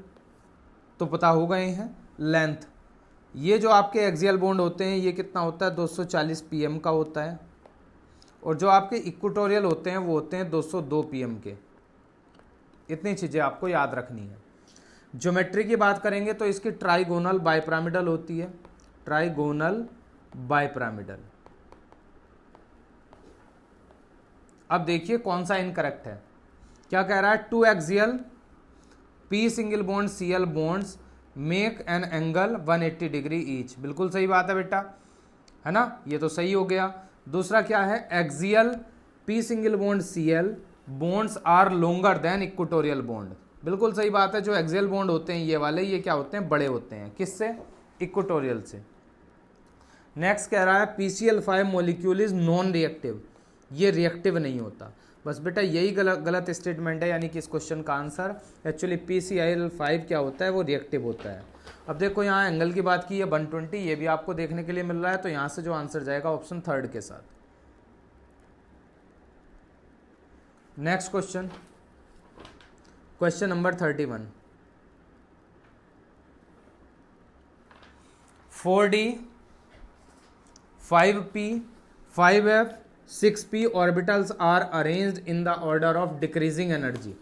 तो पता हो गए हैं। लेंथ, ये जो आपके एक्सियल बॉन्ड होते हैं ये कितना होता है, 240 pm का होता है। और जो आपके इक्वेटोरियल होते हैं वो होते हैं 202 pm के। इतनी चीज़ें आपको याद रखनी है। ज्योमेट्री की बात करेंगे तो इसकी ट्राइगोनल बाइपिरामिडल होती है, ट्राइगोनल बाइपिरामिडल। अब देखिए कौन सा इनकरेक्ट है। क्या कह रहा है, 2 axial P single bond Cl bonds make an angle 180 degree each. बिल्कुल सही बात है बेटा, है ना, ये तो सही हो गया। दूसरा क्या है, axial P single bond Cl bonds are longer than equatorial bond. बिल्कुल सही बात है, जो एक्सियल बॉन्ड होते हैं ये वाले, ये क्या होते हैं, बड़े होते हैं। किससे, इक्वेटोरियल से। नेक्स्ट कह रहा है PCl5 molecule is non reactive, ये रिएक्टिव नहीं होता। बस बेटा यही गलत स्टेटमेंट है, यानी कि इस क्वेश्चन का आंसर एक्चुअली PCl5 क्या होता है, वो रिएक्टिव होता है। अब देखो यहाँ एंगल की बात की है 120, ये भी आपको देखने के लिए मिल रहा है, तो यहाँ से जो आंसर जाएगा ऑप्शन थर्ड के साथ। Next question, question number 31, 4D 5P 5F 6P orbitals are arranged in the order of decreasing energy.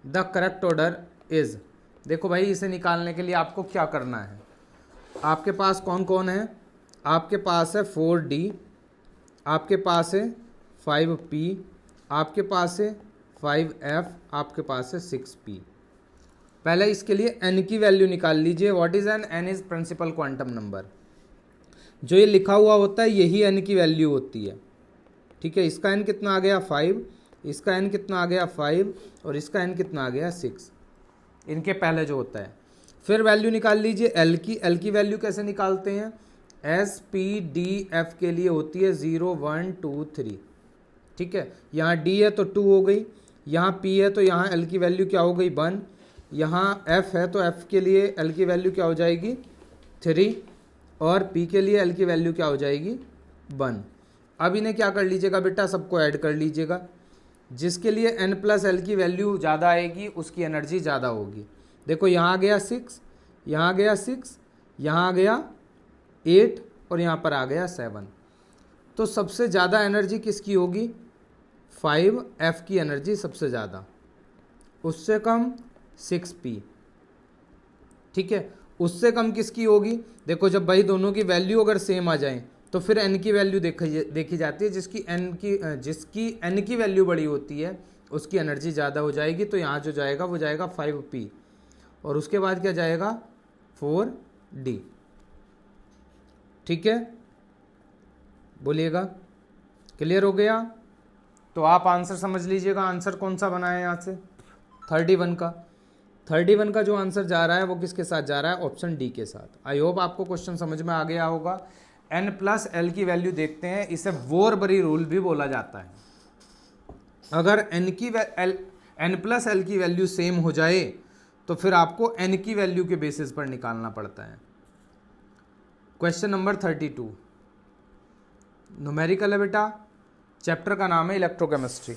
The correct order is, देखो भाई इसे निकालने के लिए आपको क्या करना है, आपके पास कौन कौन है, आपके पास है 4D, आपके पास है 5P, आपके पास है 5F, आपके पास है 6P। पहले इसके लिए n की वैल्यू निकाल लीजिए। What is n, n is principal quantum number. जो ये लिखा हुआ होता है यही n की वैल्यू होती है। ठीक है, इसका n कितना आ गया 5, इसका n कितना आ गया 5, और इसका n कितना आ गया 6, इनके पहले जो होता है। फिर वैल्यू निकाल लीजिए l की। l की वैल्यू कैसे निकालते हैं, SPDF के लिए होती है 0 1 2 3। ठीक है, यहाँ D है तो 2 हो गई, यहाँ P है तो यहाँ L की वैल्यू क्या हो गई 1, यहाँ F है तो F के लिए L की वैल्यू क्या हो जाएगी 3, और P के लिए L की वैल्यू क्या हो जाएगी 1। अब इन्हें क्या कर लीजिएगा बेटा, सबको ऐड कर लीजिएगा। जिसके लिए n प्लस एल की वैल्यू ज़्यादा आएगी उसकी एनर्जी ज़्यादा होगी। देखो यहाँ आ गया 6, यहाँ आ गया 6, यहाँ आ गया 8, और यहाँ पर आ गया 7। तो सबसे ज़्यादा एनर्जी किसकी होगी, 5F की एनर्जी सबसे ज़्यादा, उससे कम 6P। ठीक है, उससे कम किसकी होगी, देखो जब भाई दोनों की वैल्यू अगर सेम आ जाए तो फिर n की वैल्यू देखी जाती है, जिसकी n की वैल्यू बड़ी होती है उसकी एनर्जी ज़्यादा हो जाएगी। तो यहाँ जो जाएगा वो जाएगा 5P, और उसके बाद क्या जाएगा 4D। ठीक है, बोलिएगा, क्लियर हो गया। तो आप आंसर समझ लीजिएगा, आंसर कौन सा बना है यहाँ से 31 का। 31 का जो आंसर जा रहा है वो किसके साथ जा रहा है, ऑप्शन डी के साथ। आई होप आपको क्वेश्चन समझ में आ गया होगा। n प्लस एल की वैल्यू देखते हैं, इसे वोरबरी रूल भी बोला जाता है। अगर n प्लस एल की वैल्यू सेम हो जाए तो फिर आपको n की वैल्यू के बेसिस पर निकालना पड़ता है। क्वेश्चन नंबर 32 न्यूमेरिकल है बेटा, चैप्टर का नाम है इलेक्ट्रोकेमिस्ट्री।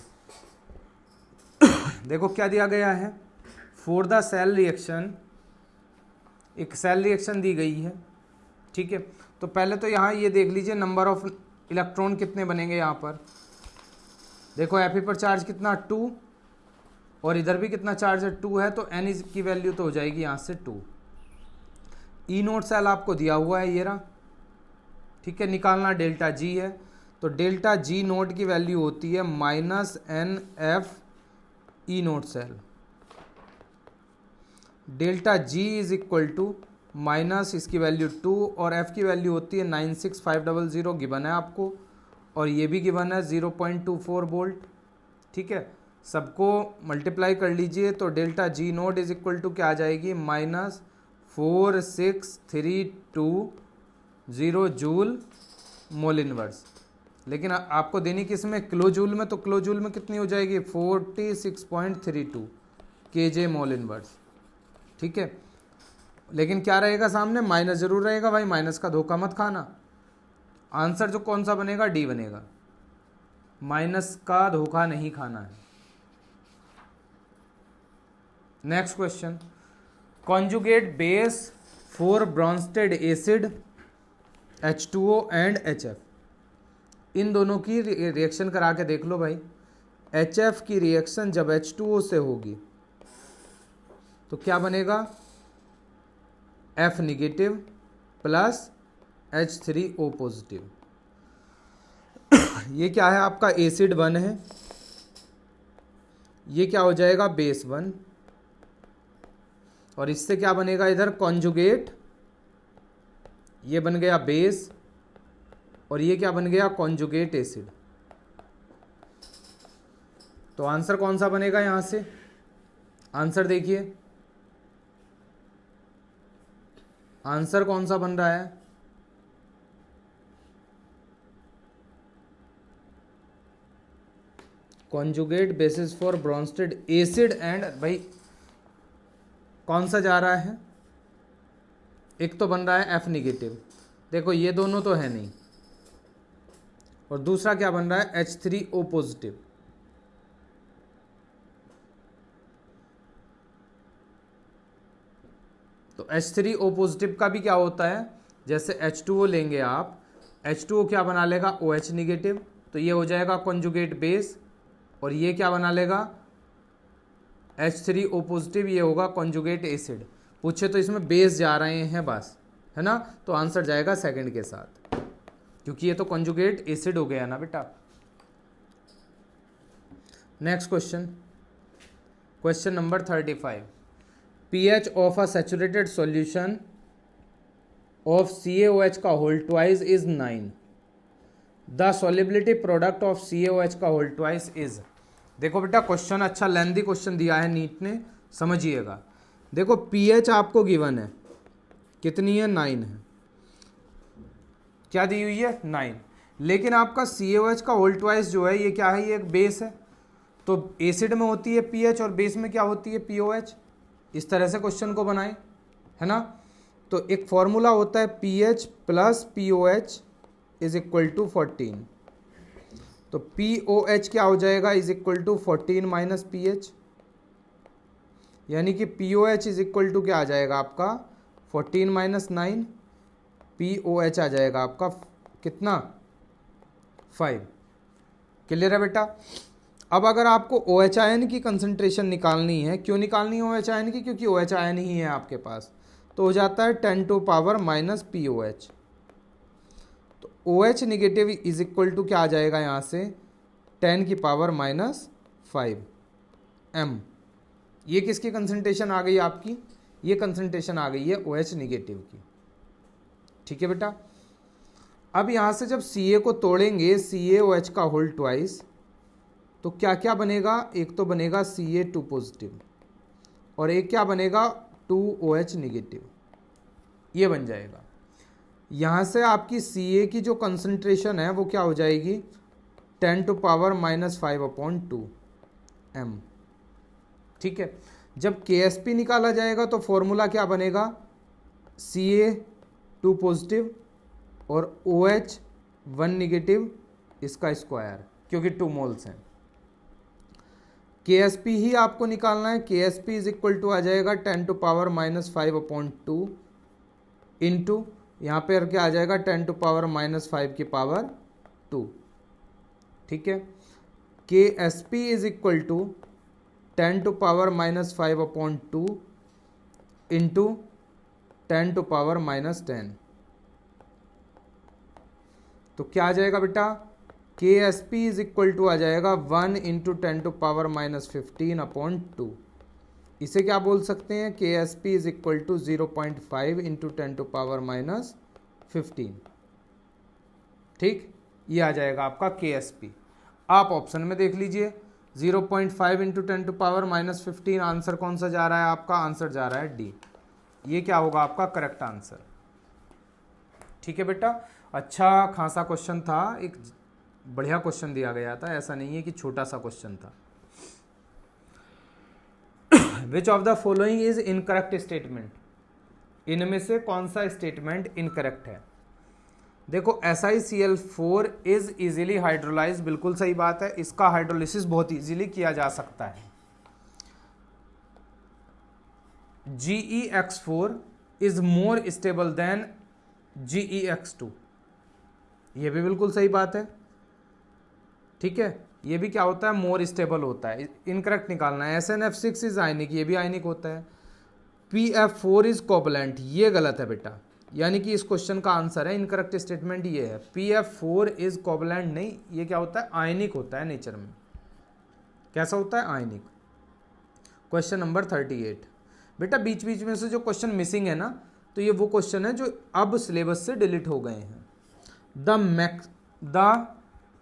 देखो क्या दिया गया है, फॉर द सेल रिएक्शन, एक सेल रिएक्शन दी गई है, ठीक है। तो पहले तो यहाँ ये देख लीजिए नंबर ऑफ इलेक्ट्रॉन कितने बनेंगे। यहाँ पर देखो Fe पर चार्ज कितना 2 और इधर भी कितना चार्ज है 2 है, तो N की वैल्यू तो हो जाएगी यहाँ से 2। ई नोट सेल आपको दिया हुआ है ये रहा, ठीक है। निकालना डेल्टा जी है, तो डेल्टा जी नोट की वैल्यू होती है -NF E naught cell. Delta G is equal to minus इसकी वैल्यू 2 और F की वैल्यू होती है 96500 गिवन है आपको, और ये भी गिवन है 0.24 वोल्ट, ठीक है। सबको मल्टीप्लाई कर लीजिए तो delta G naught is equal to क्या आ जाएगी -4632 जूल मोल इनवर्स। लेकिन आपको देनी किस में, किलो जूल में, तो किलो जूल में कितनी हो जाएगी 46.32 kJ मोल इनवर्स, ठीक है। लेकिन क्या रहेगा सामने, माइनस जरूर रहेगा भाई, माइनस का धोखा मत खाना। आंसर जो कौन सा बनेगा, डी बनेगा, माइनस का धोखा नहीं खाना है। Next question, conjugate base for Brønsted acid H2O and HF। इन दोनों की रिएक्शन करा के देख लो भाई। HF की रिएक्शन जब H2O से होगी तो क्या बनेगा, F negative plus H3O positive. ये क्या है आपका, एसिड 1 है, ये क्या हो जाएगा बेस 1, और इससे क्या बनेगा इधर कॉन्जुगेट, ये बन गया बेस, और ये क्या बन गया कॉन्जुगेट एसिड। तो आंसर कौन सा बनेगा यहां से, आंसर देखिए, आंसर कौन सा बन रहा है, conjugate basis for Brønsted acid and, भाई कौन सा जा रहा है, एक तो बन रहा है F निगेटिव, देखो ये दोनों तो है नहीं, और दूसरा क्या बन रहा है H3O पॉजिटिव। तो H3O पॉजिटिव का भी क्या होता है, जैसे H2O लेंगे आप, H2O क्या बना लेगा OH निगेटिव, तो ये हो जाएगा कॉन्जुगेट बेस, और ये क्या बना लेगा H3O पॉजिटिव, ये होगा कॉन्जुगेट एसिड। पूछे तो इसमें बेस जा रहे हैं बस, है ना, तो आंसर जाएगा सेकंड के साथ, क्योंकि ये तो कॉन्जुगेट एसिड हो गया ना बेटा। Next question, question number 35, pH of a saturated solution of CaOH का whole twice is 9, the solubility product of CaOH का होल ट्वाइस इज। देखो बेटा क्वेश्चन अच्छा लेंथी क्वेश्चन दिया है नीट ने, समझिएगा। देखो pH आपको गिवन है, कितनी है 9 है, क्या दी हुई है 9, लेकिन आपका CaOH का होल ट्वाइस जो है ये क्या है, ये एक बेस है, तो एसिड में होती है pH और बेस में क्या होती है POH। इस तरह से क्वेश्चन को बनाएं, है ना। तो एक फॉर्मूला होता है pH plus POH is equal to 14, तो POH क्या हो जाएगा is equal to 14 minus pH, यानी कि POH इज इक्वल टू क्या आ जाएगा आपका 14 माइनस 9, POH आ जाएगा आपका कितना 5। क्लियर है बेटा। अब अगर आपको OH आयन की कंसंट्रेशन निकालनी है, क्यों निकालनी है OH आयन की, क्योंकि OH आयन ही है आपके पास, तो हो जाता है 10 टू पावर माइनस POH। तो OH negative is equal to क्या आ जाएगा यहाँ से 10 की पावर माइनस 5 m। ये किसकी कंसंट्रेशन आ गई आपकी, ये कंसंट्रेशन आ गई है OH निगेटिव की, ठीक है बेटा। अब यहाँ से जब Ca को तोड़ेंगे CaOH का होल ट्वाइस, तो क्या क्या बनेगा, एक तो बनेगा Ca2 पॉजिटिव और एक क्या बनेगा 2OH निगेटिव, ये बन जाएगा। यहाँ से आपकी Ca की जो कंसंट्रेशन है वो क्या हो जाएगी 10 टू पावर माइनस 5/2, m। ठीक है, जब KSP निकाला जाएगा तो फॉर्मूला क्या बनेगा, Ca2 पॉजिटिव और OH1 निगेटिव, इसका स्क्वायर, क्योंकि 2 मोल्स हैं। KSP ही आपको निकालना है। KSP इज इक्वल टू आ जाएगा 10⁻⁵ इंटू यहाँ पर क्या आ जाएगा 10⁻⁵ 2। ठीक है, KSP is equal to 10⁻⁵ into 10⁻⁻10। तो क्या आ जाएगा बेटा, KSP इज इक्वल टू आ जाएगा 1 इंटू 10⁻⁻15/2। इसे क्या बोल सकते हैं, KSP is equal to 0.5 into 10⁻15। ठीक, ये आ जाएगा आपका KSP। आप ऑप्शन में देख लीजिए 0.5 इंटू 10⁻⁻15, आंसर कौन सा जा रहा है आपका, आंसर जा रहा है डी। ये क्या होगा आपका करेक्ट आंसर। ठीक है बेटा, अच्छा खासा क्वेश्चन था, एक बढ़िया क्वेश्चन दिया गया था, ऐसा नहीं है कि छोटा सा क्वेश्चन था। विच of the following is incorrect statement, इनमें से कौन सा स्टेटमेंट इनकरेक्ट है। देखो SiCl4 इज इजीली हाइड्रोलाइज, बिल्कुल सही बात है, इसका हाइड्रोलिसिस बहुत इजीली किया जा सकता है। GeX4 is more stable then GeX2, ये भी बिल्कुल सही बात है। ठीक है, ये भी क्या होता है, मोर स्टेबल होता है, इनकरेक्ट निकालना है। SnF6 इज आयनिक, ये भी आयनिक होता है। PF4 इज कोवलेंट, ये गलत है बेटा, यानी कि इस क्वेश्चन का आंसर है, इनकरेक्ट स्टेटमेंट ये है, PF4 इज कोवलेंट नहीं, ये क्या होता है, आयनिक होता है नेचर में। कैसा होता है, आयनिक। क्वेश्चन नंबर 38 बेटा, बीच बीच में से जो क्वेश्चन मिसिंग है ना, तो ये वो क्वेश्चन है जो अब सिलेबस से डिलीट हो गए हैं। The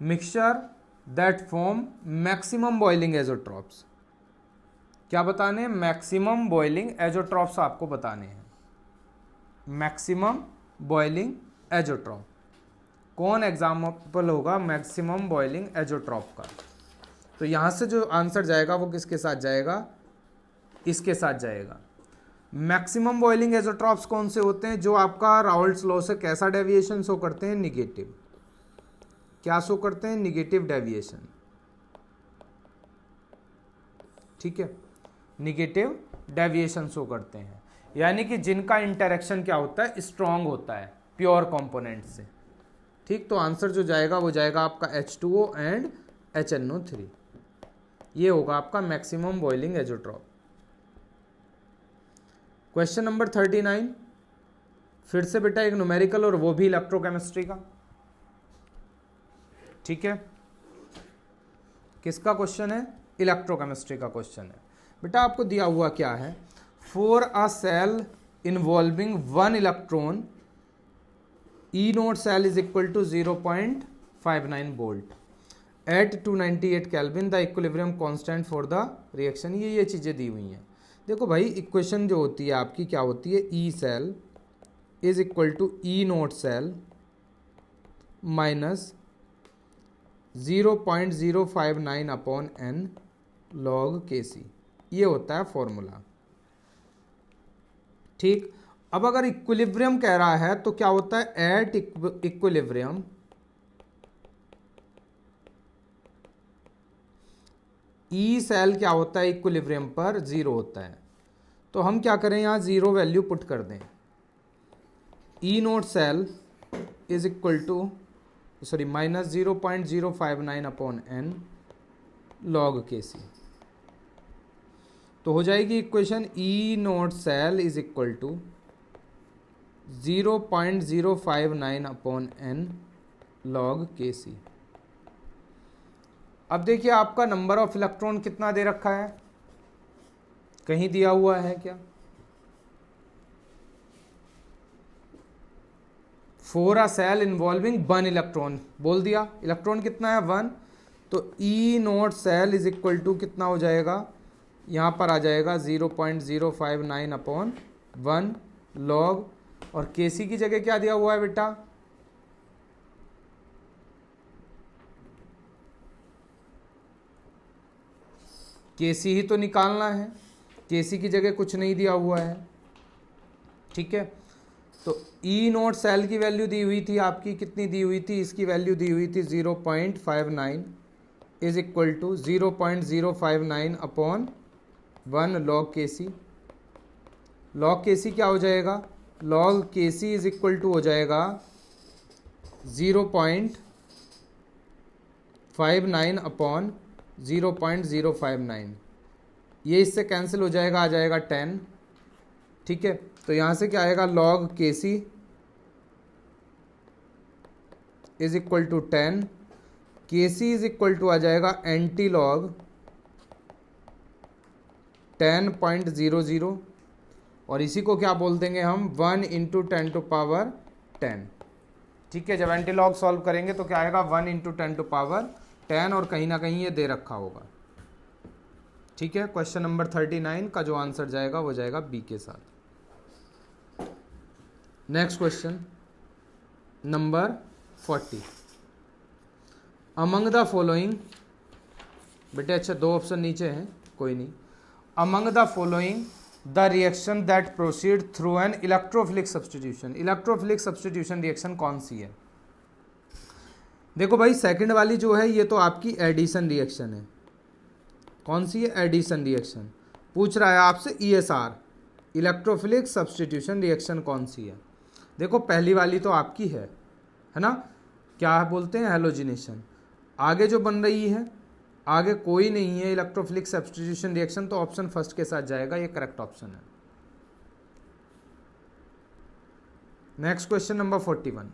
mixture that form maximum boiling azeotropes, क्या बताने हैं, मैक्सिमम बॉइलिंग एजोट्रॉप्स आपको बताने हैं। मैक्सिमम बॉइलिंग एजोट्रॉप, कौन एग्जाम्पल होगा मैक्सिमम बॉइलिंग एजोट्रॉप का। तो यहां से जो आंसर जाएगा वो किसके साथ जाएगा, इसके साथ जाएगा। मैक्सिमम बॉइलिंग एजोट्रॉप्स कौन से होते हैं, जो आपका राउल्ट्स लॉ से कैसा डेविएशन शो करते हैं, निगेटिव। क्या शो करते हैं, निगेटिव डेविएशन। ठीक है, निगेटिव डेविएशन शो करते हैं, यानी कि जिनका इंटरेक्शन क्या होता है, स्ट्रॉन्ग होता है प्योर कंपोनेंट से। ठीक, तो आंसर जो जाएगा वो जाएगा आपका H2O एंड HNO3, ये होगा आपका maximum boiling azeotrope. Question number 39 फिर से बेटा एक न्यूमेरिकल और वो भी इलेक्ट्रोकेमिस्ट्री का। ठीक है, किसका क्वेश्चन है, इलेक्ट्रोकेमिस्ट्री का क्वेश्चन है। बेटा आपको दिया हुआ क्या है, for a cell involving 1 electron E0 cell is equal to 0.59 volt at 298 kelvin, the equilibrium constant for the reaction. ये चीजें दी हुई हैं। देखो भाई, इक्वेशन जो होती है आपकी क्या होती है, E cell is equal to E0 cell minus 0.059/n log Kc, ये होता है फॉर्मूला। ठीक, अब अगर इक्विलिब्रियम कह रहा है तो क्या होता है, एट इक्विलिब्रियम ई सेल क्या होता है, इक्विलिब्रियम पर 0 होता है। तो हम क्या करें, यहां 0 वैल्यू पुट कर दें। E0 cell is equal to minus 0.059/n log Kc, तो हो जाएगी equation E0 cell is equal to 0.059/n log Kc। अब देखिए आपका नंबर ऑफ इलेक्ट्रॉन कितना दे रखा है, कहीं दिया हुआ है क्या, for a cell involving 1 electron बोल दिया, इलेक्ट्रॉन कितना है 1, तो E0 cell is equal to कितना हो जाएगा, यहाँ पर आ जाएगा 0.059/1 log, और Kc की जगह क्या दिया हुआ है बेटा, केसी ही तो निकालना है, केसी की जगह कुछ नहीं दिया हुआ है, ठीक है। तो ई नोट सेल की वैल्यू दी हुई थी आपकी, कितनी दी हुई थी, इसकी वैल्यू दी हुई थी 0.59 is equal to 0.059 upon 1 log K C. Log K सी क्या हो जाएगा, log K C is equal to हो जाएगा 0.59 अपॉन 0.059, ये इससे कैंसिल हो जाएगा, आ जाएगा 10, ठीक है। तो यहाँ से क्या आएगा, log K C is equal to 10, के सी इज इक्वल टू आ जाएगा एंटी लॉग 10.00, और इसी को क्या बोल देंगे हम, 1 इंटू 10 टू पावर 10, ठीक है। जब एंटी लॉग सॉल्व करेंगे तो क्या आएगा, 1 इंटू 10 टू पावर 10, और कहीं ना कहीं ये दे रखा होगा, ठीक है। क्वेश्चन नंबर 39 का जो आंसर जाएगा वो जाएगा बी के साथ। Next question number 40, among the following, बेटे अच्छा 2 ऑप्शन नीचे हैं, कोई नहीं। Among the following the reaction that proceed through an electrophilic substitution, electrophilic substitution reaction कौन सी है। देखो भाई सेकंड वाली जो है ये तो आपकी एडिशन रिएक्शन है, कौन सी है, एडिशन रिएक्शन। पूछ रहा है आपसे ESR, इलेक्ट्रोफिलिक सब्सटीट्यूशन रिएक्शन कौन सी है। देखो पहली वाली तो आपकी है ना, क्या बोलते हैं, हैलोजिनेशन। आगे जो बन रही है, आगे कोई नहीं है इलेक्ट्रोफिलिक सब्सटीट्यूशन रिएक्शन, तो ऑप्शन फर्स्ट के साथ जाएगा, ये करेक्ट ऑप्शन है। Next question number 41,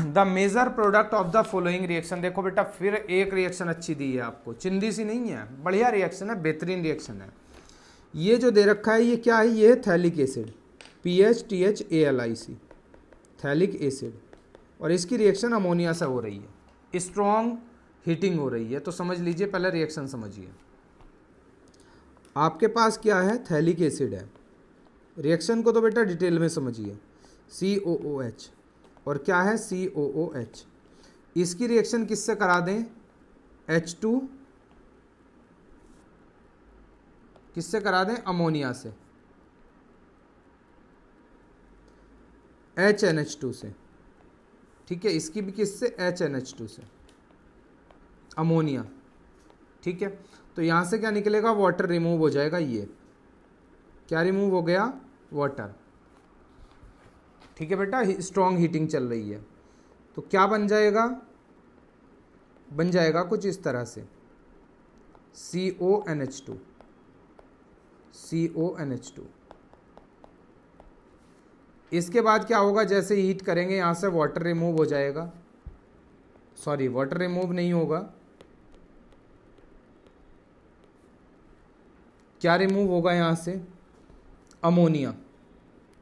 the major product of the following reaction. देखो बेटा फिर एक रिएक्शन अच्छी दी है आपको, चिंदी सी नहीं है, बढ़िया रिएक्शन है, बेहतरीन रिएक्शन है। ये जो दे रखा है ये क्या है, ये है phthalic acid, PHTHALIC, phthalic acid, और इसकी रिएक्शन अमोनिया से हो रही है, स्ट्रॉन्ग हीटिंग हो रही है। तो समझ लीजिए, पहले रिएक्शन समझिए। आपके पास क्या है, थैलिक एसिड है, रिएक्शन को तो बेटा डिटेल में समझिए, COOH, और क्या है COOH। इसकी रिएक्शन किससे करा दें, H2, किससे करा दें, अमोनिया से, HNH2 से, ठीक है। इसकी भी किससे, HNH2 से, अमोनिया, ठीक है। तो यहाँ से क्या निकलेगा, वाटर रिमूव हो जाएगा, ये क्या रिमूव हो गया, वाटर, ठीक है बेटा। स्ट्रॉन्ग हीटिंग चल रही है, तो क्या बन जाएगा, बन जाएगा कुछ इस तरह से, CONH2, CONH2। इसके बाद क्या होगा, जैसे हीट करेंगे यहाँ से वाटर रिमूव हो जाएगा, सॉरी वाटर रिमूव नहीं होगा, क्या रिमूव होगा यहाँ से, अमोनिया,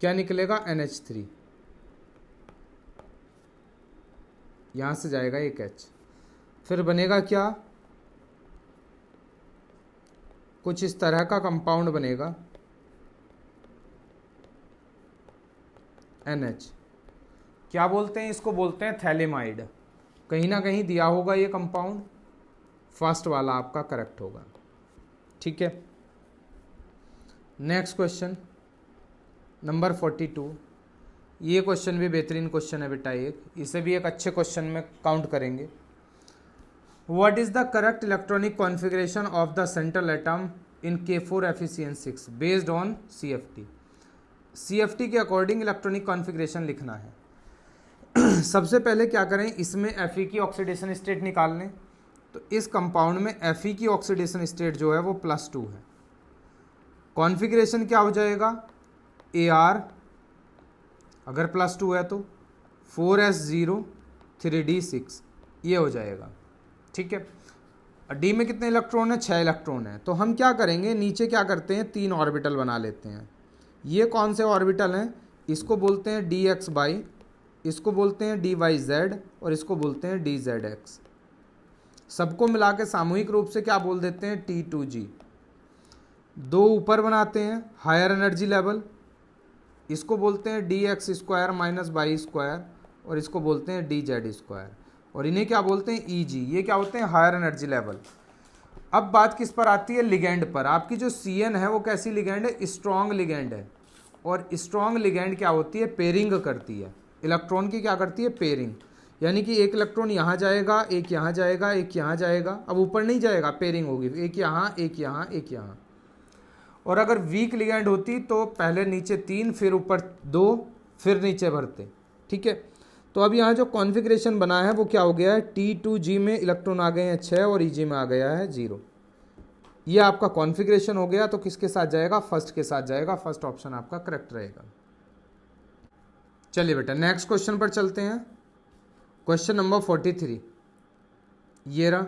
क्या निकलेगा, NH3, यहाँ से जाएगा एक H, फिर बनेगा क्या, कुछ इस तरह का कंपाउंड बनेगा, NH, क्या बोलते हैं इसको, बोलते हैं थैलेमाइड। कहीं ना कहीं दिया होगा ये कंपाउंड, फर्स्ट वाला आपका करेक्ट होगा, ठीक है। नेक्स्ट क्वेश्चन नंबर 42, ये क्वेश्चन भी बेहतरीन क्वेश्चन है बेटा, एक इसे भी एक अच्छे क्वेश्चन में काउंट करेंगे। What is the correct electronic configuration of the central atom in K4FeCN6 based on CFT। CFT के अकॉर्डिंग इलेक्ट्रॉनिक कॉन्फ़िगरेशन लिखना है। सबसे पहले क्या करें, इसमें Fe की ऑक्सीडेशन स्टेट निकाल लें। तो इस कंपाउंड में Fe की ऑक्सीडेशन स्टेट जो है वो +2 है। कॉन्फ़िगरेशन क्या हो जाएगा, AR, अगर +2 है तो 4s0 3d6, ये हो जाएगा, ठीक है। डी में कितने इलेक्ट्रॉन है, 6 इलेक्ट्रॉन है। तो हम क्या करेंगे, नीचे क्या करते हैं, 3 ऑर्बिटल बना लेते हैं। ये कौन से ऑर्बिटल हैं, इसको बोलते हैं dxy, इसको बोलते हैं dyz, और इसको बोलते हैं dzx। सबको मिला के सामूहिक रूप से क्या बोल देते हैं, T2g। 2 ऊपर बनाते हैं हायर एनर्जी लेवल, इसको बोलते हैं dx² - y², और इसको बोलते हैं dz²। और इन्हें क्या बोलते हैं, ईजी। ये क्या होते हैं, हायर एनर्जी लेवल। अब बात किस पर आती है, लिगेंड पर। आपकी जो CN है वो कैसी लिगेंड है, स्ट्रॉन्ग लिगेंड है। और स्ट्रॉन्ग लिगेंड क्या होती है, पेयरिंग करती है। इलेक्ट्रॉन की क्या करती है, पेयरिंग। यानी कि एक इलेक्ट्रॉन यहाँ जाएगा, एक यहाँ जाएगा, एक यहाँ जाएगा, अब ऊपर नहीं जाएगा, पेयरिंग होगी, एक यहाँ, एक यहाँ, एक यहाँ। और अगर वीक लिगेंड होती तो पहले नीचे 3, फिर ऊपर 2, फिर नीचे भरते। ठीक है, तो अब यहाँ जो कॉन्फ़िगरेशन बना है वो क्या हो गया है, T2G में इलेक्ट्रॉन आ गए हैं 6 और EG में आ गया है 0। ये आपका कॉन्फ़िगरेशन हो गया। तो किसके साथ जाएगा, फर्स्ट के साथ जाएगा। फर्स्ट ऑप्शन आपका करेक्ट रहेगा। चलिए बेटा नेक्स्ट क्वेश्चन पर चलते हैं। क्वेश्चन नंबर 43 ये रहा।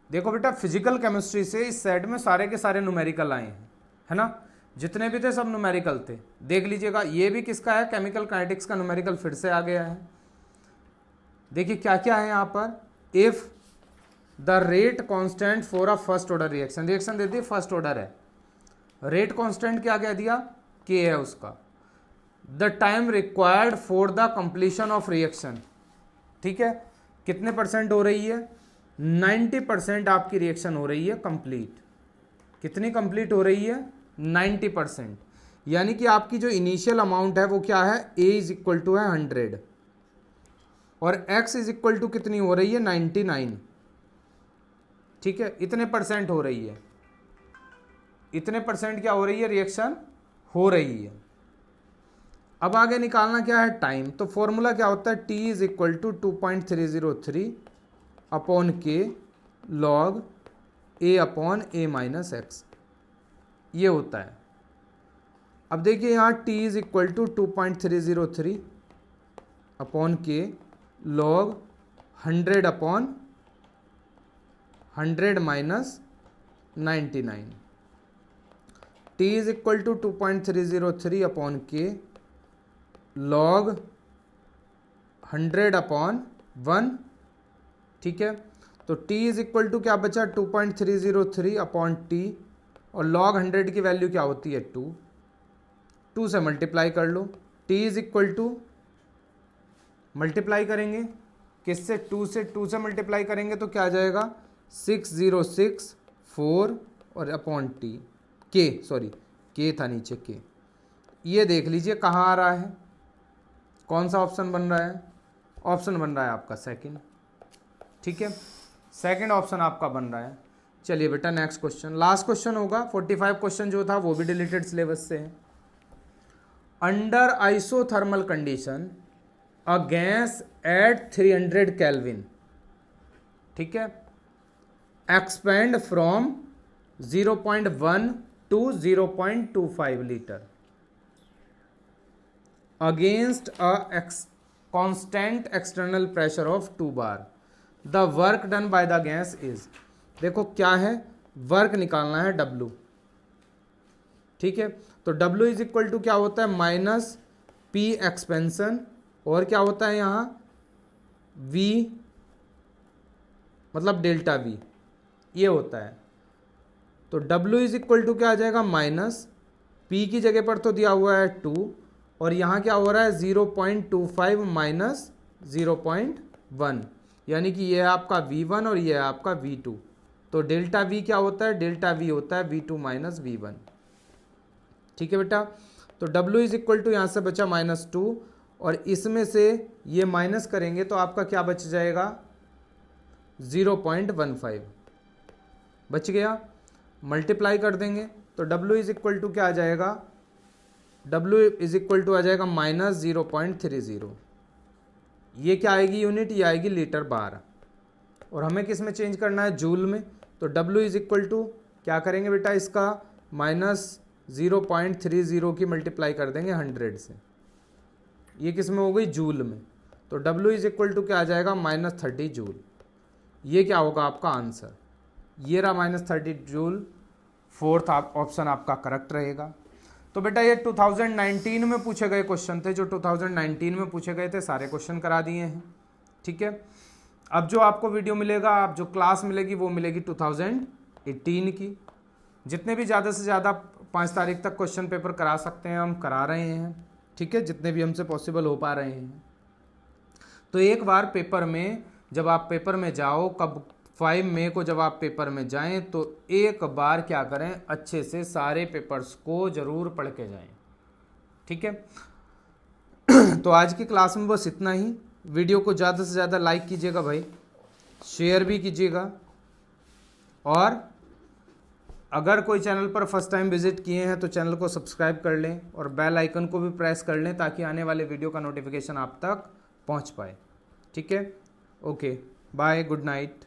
देखो बेटा फिजिकल केमिस्ट्री से इस सेट में सारे के सारे न्यूमेरिकल आए हैं, है ना। जितने भी थे सब न्यूमेरिकल थे। देख लीजिएगा ये भी किसका है, केमिकल काइनेटिक्स का न्यूमेरिकल फिर से आ गया है। देखिए क्या क्या है यहाँ पर। If the rate constant for a first order reaction, reaction they the first order है, रेट कांस्टेंट क्या कह दिया, के है उसका। The time required for the completion of reaction, ठीक है, कितने परसेंट हो रही है, 90% आपकी रिएक्शन हो रही है कंप्लीट। कितनी कंप्लीट हो रही है, 90%। यानी कि आपकी जो इनिशियल अमाउंट है वो क्या है, A इज इक्वल टू है 100 और X इज इक्वल टू कितनी हो रही है, 99। ठीक है, इतने परसेंट हो रही है, इतने परसेंट क्या हो रही है, रिएक्शन हो रही है। अब आगे निकालना क्या है, टाइम। तो फॉर्मूला क्या होता है, T is equal to 2.303 upon k log A upon A minus x, ये होता है। अब देखिए यहाँ T is equal to 2.303 upon k log 100 upon 100 minus 99। T is equal to 2.303 upon k log 100 upon 1। ठीक है, तो T इज इक्वल टू क्या बचा, 2.303 अपॉन T और लॉग 100 की वैल्यू क्या होती है, 2 से मल्टीप्लाई कर लो। T is equal to multiply करेंगे किससे, 2 से मल्टीप्लाई करेंगे तो क्या आ जाएगा, 6064 और अपॉन T, के सॉरी के था नीचे के। ये देख लीजिए कहाँ आ रहा है, कौन सा ऑप्शन बन रहा है, ऑप्शन बन रहा है आपका सेकंड। ठीक है, सेकंड ऑप्शन आपका बन रहा है। चलिए बेटा नेक्स्ट क्वेश्चन, लास्ट क्वेश्चन होगा। 45 क्वेश्चन जो था वो भी डिलीटेड सिलेबस से है। Under isothermal condition a gas at 300 kelvin, ठीक है, expand from 0.1 to 0.25 litre against a constant external pressure of 2 bar. The work done by the gas is, देखो क्या है, वर्क निकालना है W। ठीक है, तो W इज इक्वल टू क्या होता है, माइनस P एक्सपेंशन और क्या होता है यहाँ V मतलब डेल्टा V, ये होता है। तो W इज इक्वल टू क्या आ जाएगा, माइनस P की जगह पर तो दिया हुआ है 2 और यहाँ क्या हो रहा है 0.25 माइनस 0.1, यानी कि ये है आपका V1 और ये है आपका V2। तो डेल्टा V क्या होता है, डेल्टा V होता है V2 माइनस V1। ठीक है बेटा, तो W इज इक्वल टू यहाँ से बचा -2 और इसमें से ये माइनस करेंगे तो आपका क्या बच जाएगा, 0.15 बच गया। मल्टीप्लाई कर देंगे तो W इज इक्वल टू क्या आ जाएगा, W इज इक्वल टू आ जाएगा -0.30। ये क्या आएगी यूनिट, ये आएगी लीटर बार और हमें किस में चेंज करना है, जूल में। तो W इज इक्वल टू क्या करेंगे बेटा, इसका -0.30 की मल्टीप्लाई कर देंगे 100 से, ये किस में हो गई, जूल में। तो W इज इक्वल टू क्या आ जाएगा, -30 जूल। ये क्या होगा आपका आंसर, ये रहा -30 जूल। फोर्थ ऑप्शन आपका करेक्ट रहेगा। तो बेटा ये 2019 में पूछे गए क्वेश्चन थे, जो 2019 में पूछे गए थे सारे क्वेश्चन करा दिए हैं। ठीक है, अब जो आपको वीडियो मिलेगा, आप जो क्लास मिलेगी वो मिलेगी 2018 की। जितने भी ज़्यादा से ज़्यादा 5 तारीख तक क्वेश्चन पेपर करा सकते हैं हम करा रहे हैं। ठीक है, जितने भी हमसे पॉसिबल हो पा रहे हैं। तो एक बार पेपर में जब आप पेपर में जाओ, कब 5 मई को जब आप पेपर में जाएं, तो एक बार क्या करें, अच्छे से सारे पेपर्स को जरूर पढ़ के जाएं। ठीक है। तो आज की क्लास में बस इतना ही। वीडियो को ज़्यादा से ज़्यादा लाइक कीजिएगा भाई, शेयर भी कीजिएगा, और अगर कोई चैनल पर फर्स्ट टाइम विजिट किए हैं तो चैनल को सब्सक्राइब कर लें और बेल आइकन को भी प्रेस कर लें ताकि आने वाले वीडियो का नोटिफिकेशन आप तक पहुंच पाए। ठीक है, ओके, बाय, गुड नाइट।